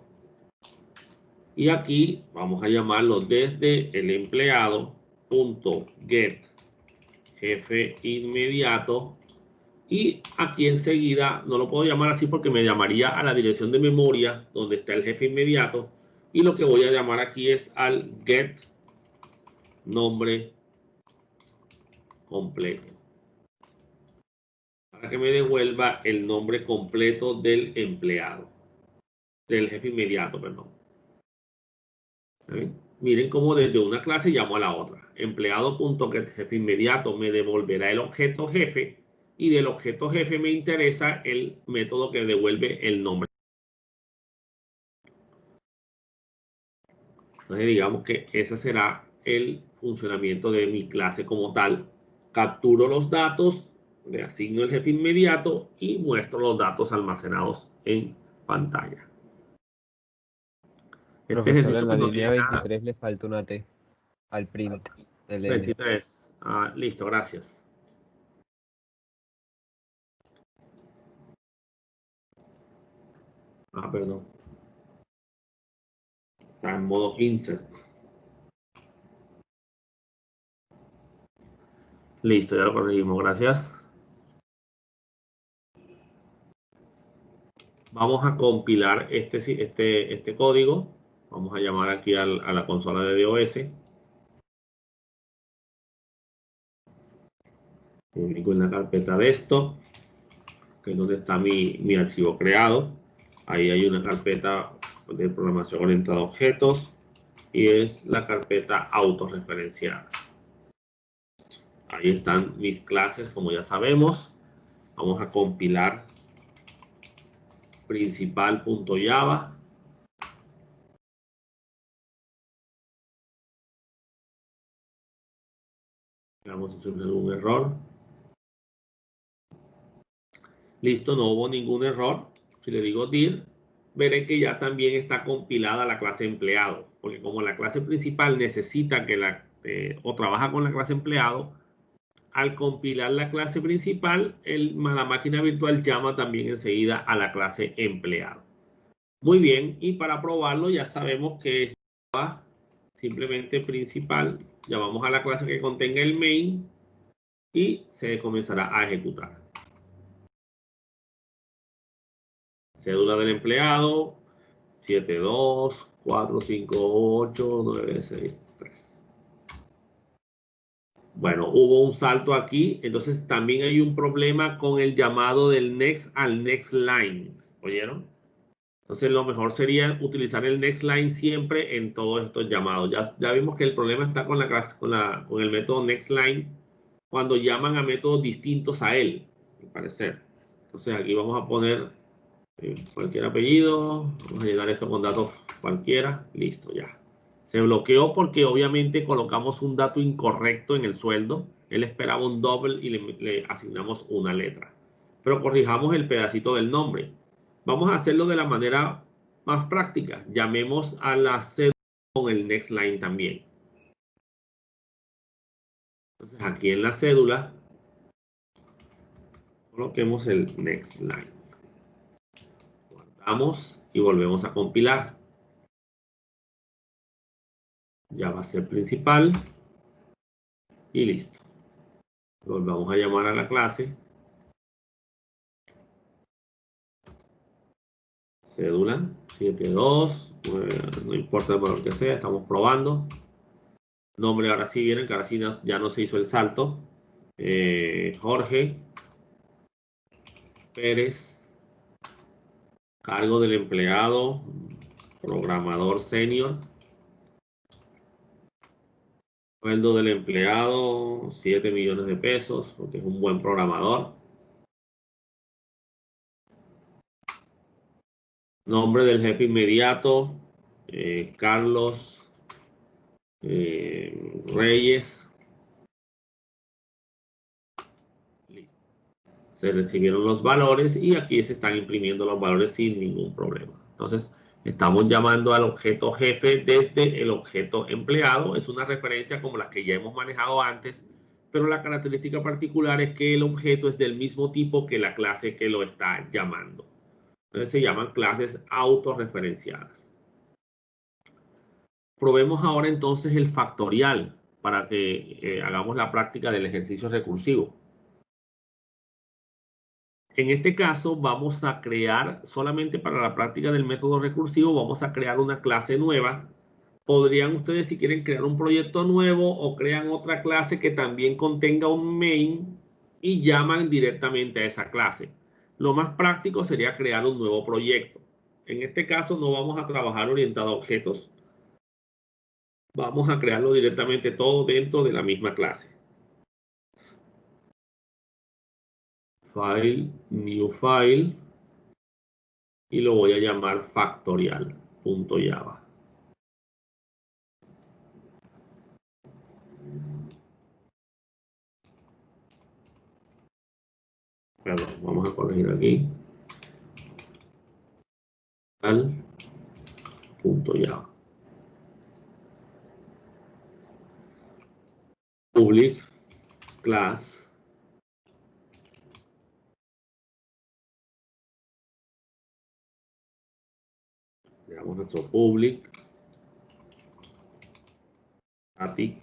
Y aquí vamos a llamarlo desde el empleado.get jefe inmediato. Y aquí enseguida, no lo puedo llamar así porque me llamaría a la dirección de memoria donde está el jefe inmediato. Y lo que voy a llamar aquí es al get nombre completo, para que me devuelva el nombre completo del empleado, del jefe inmediato, perdón. Miren cómo desde una clase llamo a la otra. Empleado.get jefe inmediato me devolverá el objeto jefe, y del objeto jefe me interesa el método que devuelve el nombre. Entonces digamos que ese será el funcionamiento de mi clase como tal. Capturo los datos, le asigno el jefe inmediato y muestro los datos almacenados en pantalla. Este Profesor, ejercicio en la no línea tiene nada. 23 le falta una T al print del N. 23. Listo, gracias. Perdón. Está en modo insert. Listo, ya lo corregimos, gracias. Vamos a compilar este código. Vamos a llamar aquí a la consola de DOS. Publico en la carpeta de esto, que es donde está mi archivo creado. Ahí hay una carpeta de programación orientada a objetos y es la carpeta autorreferenciada. Ahí están mis clases, como ya sabemos. Vamos a compilar principal.java. Veamos si surge algún error. Listo, no hubo ningún error. Si le digo dir, veré que ya también está compilada la clase empleado, porque como la clase principal necesita que o trabaja con la clase empleado, al compilar la clase principal, la máquina virtual llama también enseguida a la clase empleado. Muy bien, y para probarlo ya sabemos que es simplemente principal. Llamamos a la clase que contenga el main y se comenzará a ejecutar. Cédula del empleado 724589663. Bueno, hubo un salto aquí, entonces también hay un problema con el llamado del next al next line. ¿Oyeron? Entonces lo mejor sería utilizar el next line siempre en todos estos llamados. Ya vimos que el problema está con el método next line cuando llaman a métodos distintos a él, al parecer. Entonces aquí vamos a poner cualquier apellido, vamos a llenar esto con datos cualquiera, listo, ya. Se bloqueó porque obviamente colocamos un dato incorrecto en el sueldo. Él esperaba un double y le asignamos una letra. Pero corrijamos el pedacito del nombre. Vamos a hacerlo de la manera más práctica. Llamemos a la cédula con el next line también. Entonces aquí en la cédula coloquemos el next line. Guardamos y volvemos a compilar. Ya va a ser principal. Y listo. Volvamos a llamar a la clase. Cédula 72. No importa el valor que sea, estamos probando. Nombre, ahora sí vienen, que ahora sí ya no se hizo el salto. Jorge Pérez. Cargo del empleado. Programador senior. Sueldo del empleado, 7 millones de pesos, porque es un buen programador. Nombre del jefe inmediato, Carlos Reyes. Listo. Se recibieron los valores y aquí se están imprimiendo los valores sin ningún problema. Entonces, estamos llamando al objeto jefe desde el objeto empleado. Es una referencia como las que ya hemos manejado antes, pero la característica particular es que el objeto es del mismo tipo que la clase que lo está llamando. Entonces se llaman clases autorreferenciadas. Probemos ahora entonces el factorial para que hagamos la práctica del ejercicio recursivo. En este caso vamos a crear, solamente para la práctica del método recursivo, vamos a crear una clase nueva. Podrían ustedes, si quieren, crear un proyecto nuevo o crean otra clase que también contenga un main y llaman directamente a esa clase. Lo más práctico sería crear un nuevo proyecto. En este caso no vamos a trabajar orientado a objetos. Vamos a crearlo directamente todo dentro de la misma clase. File, new file. Y lo voy a llamar factorial.java. Perdón, vamos a corregir aquí. Factorial.java. Public class. Creamos nuestro public static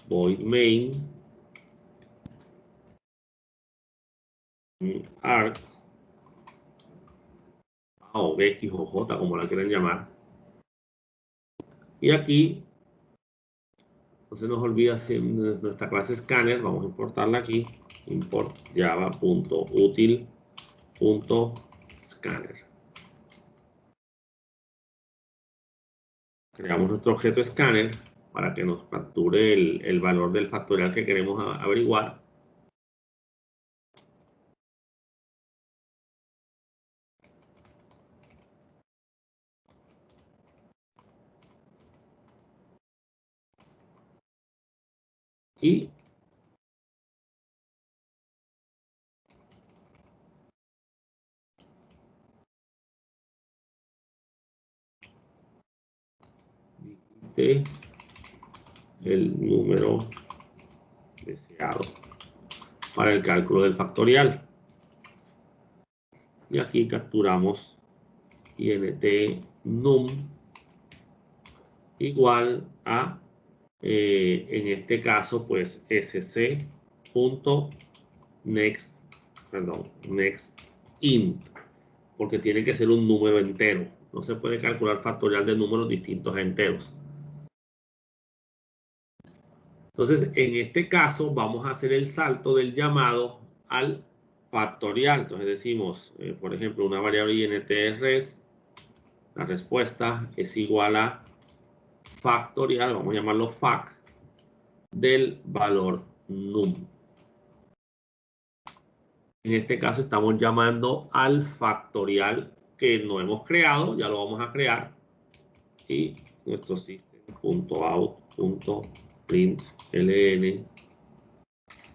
void main args o x o j, como la quieran llamar. Y aquí no se nos olvida nuestra clase scanner. Vamos a importarla aquí. Import java.util.scanner. Creamos nuestro objeto scanner para que nos capture el valor del factorial que queremos averiguar. Y el número deseado para el cálculo del factorial. Y aquí capturamos int num igual a, en este caso, pues next int, porque tiene que ser un número entero. No se puede calcular factorial de números distintos a enteros. Entonces, en este caso, vamos a hacer el salto del llamado al factorial. Entonces decimos, por ejemplo, una variable int res, la respuesta es igual a factorial, vamos a llamarlo fac, del valor num. En este caso estamos llamando al factorial que no hemos creado, ya lo vamos a crear. Y nuestro system.out.println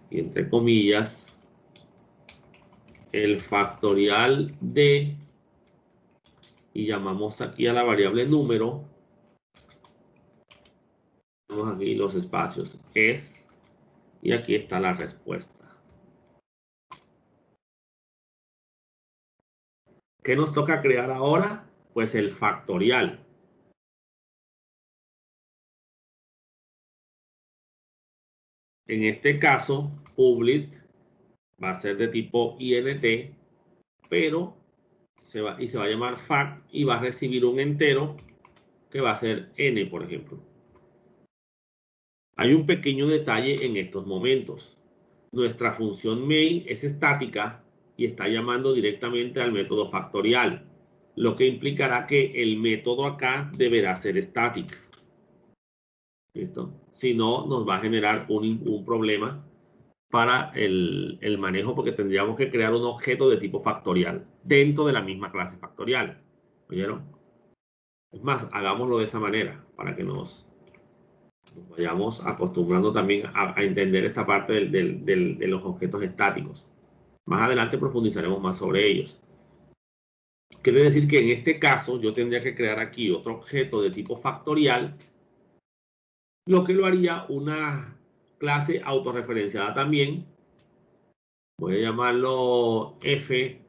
y entre comillas el factorial de y llamamos aquí a la variable número. Tenemos aquí los espacios es y aquí está la respuesta. ¿Qué nos toca crear ahora? Pues el factorial. En este caso, public va a ser de tipo int, pero se va a llamar fact y va a recibir un entero que va a ser n, por ejemplo. Hay un pequeño detalle en estos momentos. Nuestra función main es estática y está llamando directamente al método factorial, lo que implicará que el método acá deberá ser estático. ¿Listo? Si no, nos va a generar un problema para el manejo porque tendríamos que crear un objeto de tipo factorial dentro de la misma clase factorial. ¿Oyeron? Es más, hagámoslo de esa manera para que nos vayamos acostumbrando también a entender esta parte de los objetos estáticos. Más adelante profundizaremos más sobre ellos. Quiere decir que en este caso yo tendría que crear aquí otro objeto de tipo factorial, lo que lo haría una clase autorreferenciada también. Voy a llamarlo f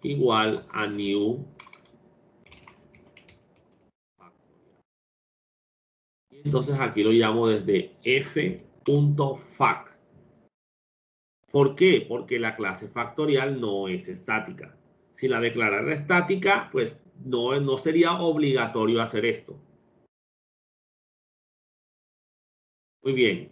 igual a new. Entonces aquí lo llamo desde f.fact. ¿Por qué? Porque la clase factorial no es estática. Si la declarara estática, pues no sería obligatorio hacer esto. Muy bien.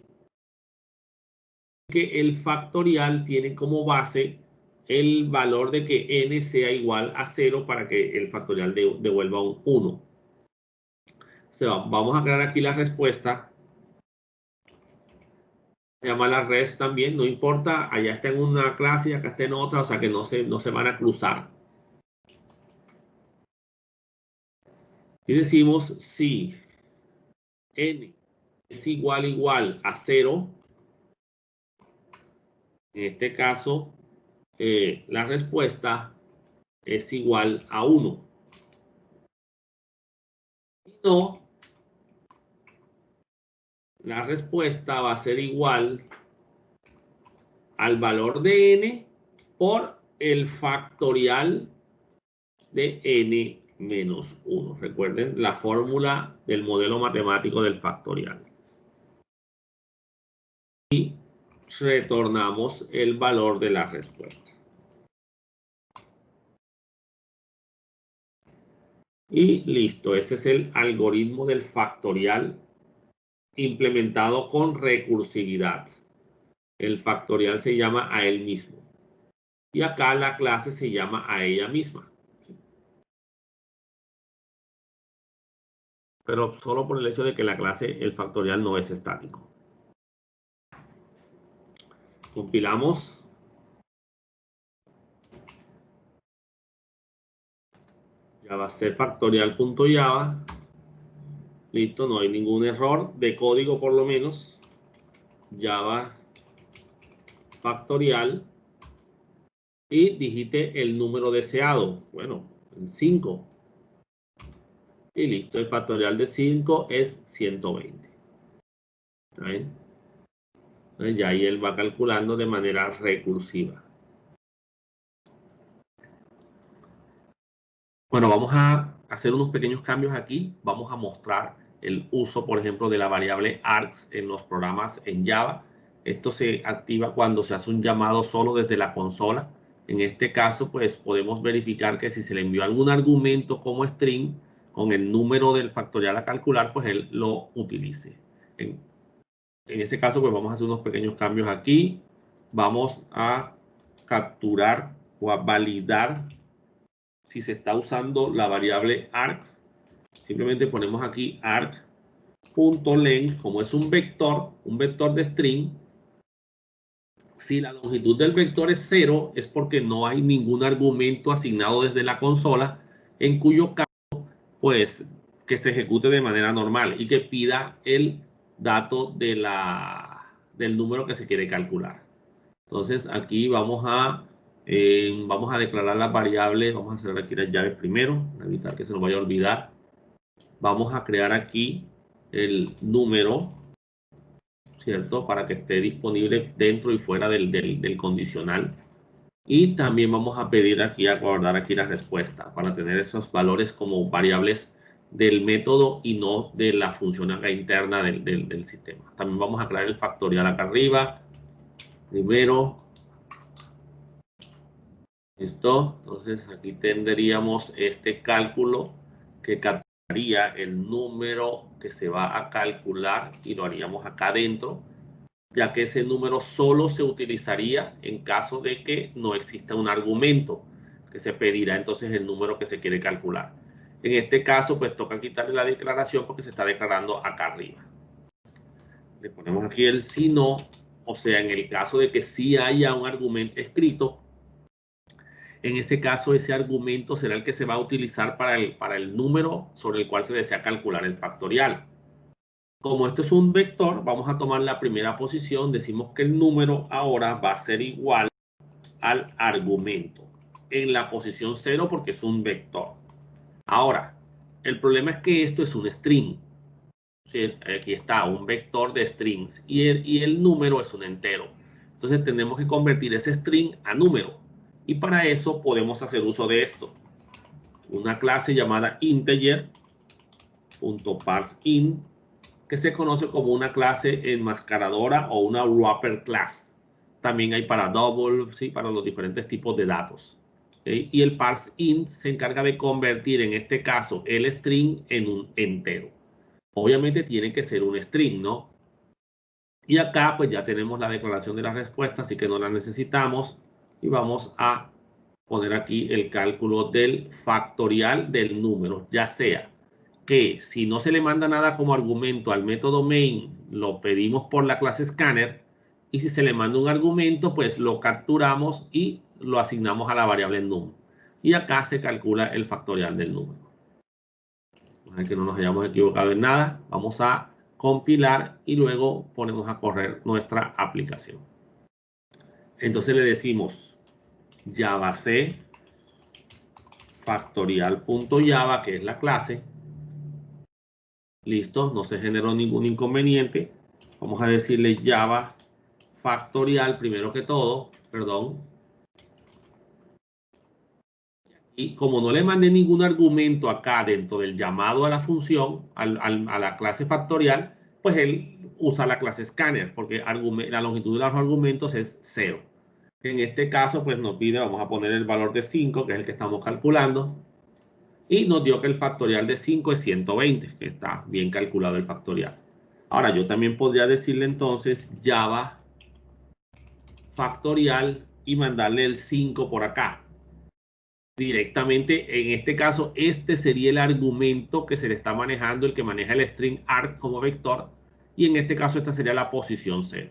Que el factorial tiene como base el valor de que n sea igual a 0 para que el factorial devuelva un 1. O sea, vamos a crear aquí la respuesta. Llamarla res también, no importa, allá está en una clase y acá está en otra, o sea que no se van a cruzar. Y decimos si n es igual a 0, en este caso la respuesta es igual a 1. Si no, la respuesta va a ser igual al valor de n por el factorial de n menos 1. Recuerden la fórmula del modelo matemático del factorial. Y retornamos el valor de la respuesta. Y listo, ese es el algoritmo del factorial implementado con recursividad. El factorial se llama a él mismo. Y acá la clase se llama a ella misma. Pero solo por el hecho de que la clase, el factorial no es estático. Compilamos. Java C factorial.java. Listo, no hay ningún error de código por lo menos. Java factorial. Y digite el número deseado. Bueno, 5. Y listo, el factorial de 5 es 120. ¿Está bien? Entonces ya ahí él va calculando de manera recursiva. Bueno, vamos a hacer unos pequeños cambios aquí. Vamos a mostrar el uso, por ejemplo, de la variable args en los programas en Java. Esto se activa cuando se hace un llamado solo desde la consola. En este caso, pues podemos verificar que si se le envió algún argumento como string con el número del factorial a calcular, pues él lo utilice. En este caso, pues vamos a hacer unos pequeños cambios aquí. Vamos a capturar o a validar si se está usando la variable args. Simplemente ponemos aquí arg.length, como es un vector de string. Si la longitud del vector es 0, es porque no hay ningún argumento asignado desde la consola, en cuyo caso, pues, que se ejecute de manera normal y que pida el dato del número que se quiere calcular. Entonces, aquí vamos a Vamos a declarar las variables, vamos a hacer aquí las llaves primero, para evitar que se nos vaya a olvidar. Vamos a crear aquí el número, ¿cierto? Para que esté disponible dentro y fuera del condicional. Y también vamos a pedir aquí, a guardar aquí la respuesta, para tener esos valores como variables del método y no de la función acá interna del sistema. También vamos a crear el factorial acá arriba. Primero, ¿listo? Entonces aquí tendríamos este cálculo que captaría el número que se va a calcular y lo haríamos acá adentro, ya que ese número solo se utilizaría en caso de que no exista un argumento, que se pedirá entonces el número que se quiere calcular. En este caso, pues toca quitarle la declaración porque se está declarando acá arriba. Le ponemos aquí el si no, o sea, en el caso de que sí haya un argumento escrito, en ese caso ese argumento será el que se va a utilizar para el número sobre el cual se desea calcular el factorial. Como esto es un vector, vamos a tomar la primera posición. Decimos que el número ahora va a ser igual al argumento en la posición 0 porque es un vector. Ahora, el problema es que esto es un string. ¿Sí? Aquí está un vector de strings y el número es un entero. Entonces tenemos que convertir ese string a número. Y para eso podemos hacer uso de esto. Una clase llamada integer.parseInt, que se conoce como una clase enmascaradora o una wrapper class. También hay para double, ¿sí? Para los diferentes tipos de datos. ¿Okay? Y el parseInt se encarga de convertir, en este caso, el string en un entero. Obviamente tiene que ser un string, ¿no? Y acá pues ya tenemos la declaración de la respuesta, así que no la necesitamos. Y vamos a poner aquí el cálculo del factorial del número, ya sea que si no se le manda nada como argumento al método main, lo pedimos por la clase scanner, y si se le manda un argumento, pues lo capturamos y lo asignamos a la variable num. Y acá se calcula el factorial del número. A ver que no nos hayamos equivocado en nada. Vamos a compilar y luego ponemos a correr nuestra aplicación. Entonces le decimos javac factorial.java, que es la clase. Listo, no se generó ningún inconveniente. Vamos a decirle Java factorial primero que todo, perdón. Y como no le mandé ningún argumento acá dentro del llamado a la función, a la clase factorial, pues él usa la clase scanner, porque la longitud de los argumentos es 0. En este caso, pues nos pide, vamos a poner el valor de 5, que es el que estamos calculando, y nos dio que el factorial de 5 es 120, que está bien calculado el factorial. Ahora, yo también podría decirle entonces Java factorial y mandarle el 5 por acá. Directamente, en este caso, este sería el argumento que se le está manejando, el que maneja el string arg como vector, y en este caso esta sería la posición 0.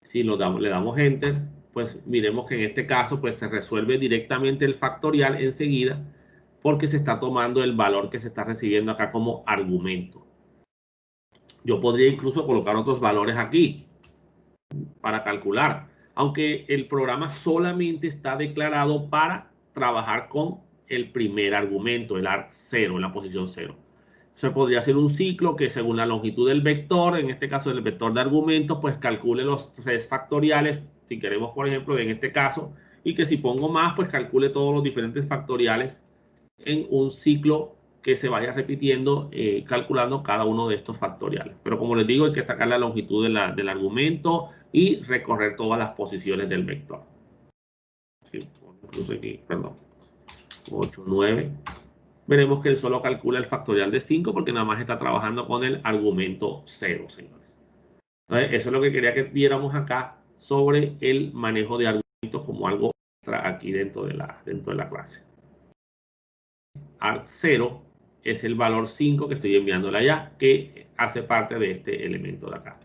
Si le damos enter, pues miremos que en este caso pues se resuelve directamente el factorial enseguida, porque se está tomando el valor que se está recibiendo acá como argumento. Yo podría incluso colocar otros valores aquí para calcular, aunque el programa solamente está declarado para trabajar con el primer argumento, el arg 0, en la posición 0. Se podría hacer un ciclo que según la longitud del vector, en este caso del vector de argumentos, pues calcule los 3 factoriales, si queremos por ejemplo en este caso, y que si pongo más, pues calcule todos los diferentes factoriales en un ciclo que se vaya repitiendo, calculando cada uno de estos factoriales. Pero como les digo, hay que sacar la longitud del argumento y recorrer todas las posiciones del vector. Sí, incluso aquí, perdón, 8, 9. Veremos que él solo calcula el factorial de 5 porque nada más está trabajando con el argumento 0, señores. Entonces, eso es lo que quería que viéramos acá sobre el manejo de argumentos como algo extra aquí dentro de la clase. Arg 0 es el valor 5 que estoy enviándole allá, que hace parte de este elemento de acá.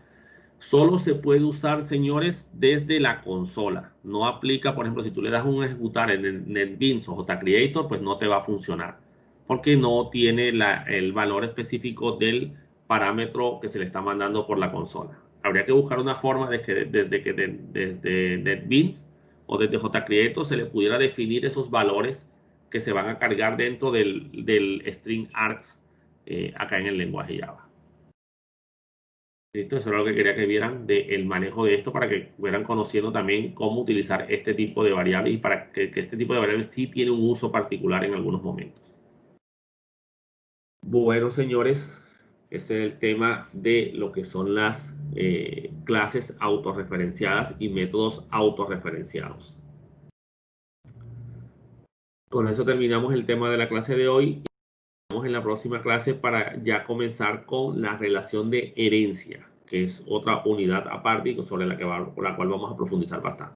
Solo se puede usar, señores, desde la consola. No aplica, por ejemplo, si tú le das un ejecutar en NetBeans o JCreator, pues no te va a funcionar, porque no tiene el valor específico del parámetro que se le está mandando por la consola. Habría que buscar una forma de que desde NetBeans o desde JCreator se le pudiera definir esos valores que se van a cargar dentro del string args acá en el lenguaje Java. ¿Listo? Eso era lo que quería que vieran del manejo de esto para que fueran conociendo también cómo utilizar este tipo de variables y para que este tipo de variables sí tiene un uso particular en algunos momentos. Bueno, señores, ese es el tema de lo que son las clases autorreferenciadas y métodos autorreferenciados. Con eso terminamos el tema de la clase de hoy. Vamos en la próxima clase para ya comenzar con la relación de herencia, que es otra unidad aparte y sobre la cual vamos a profundizar bastante.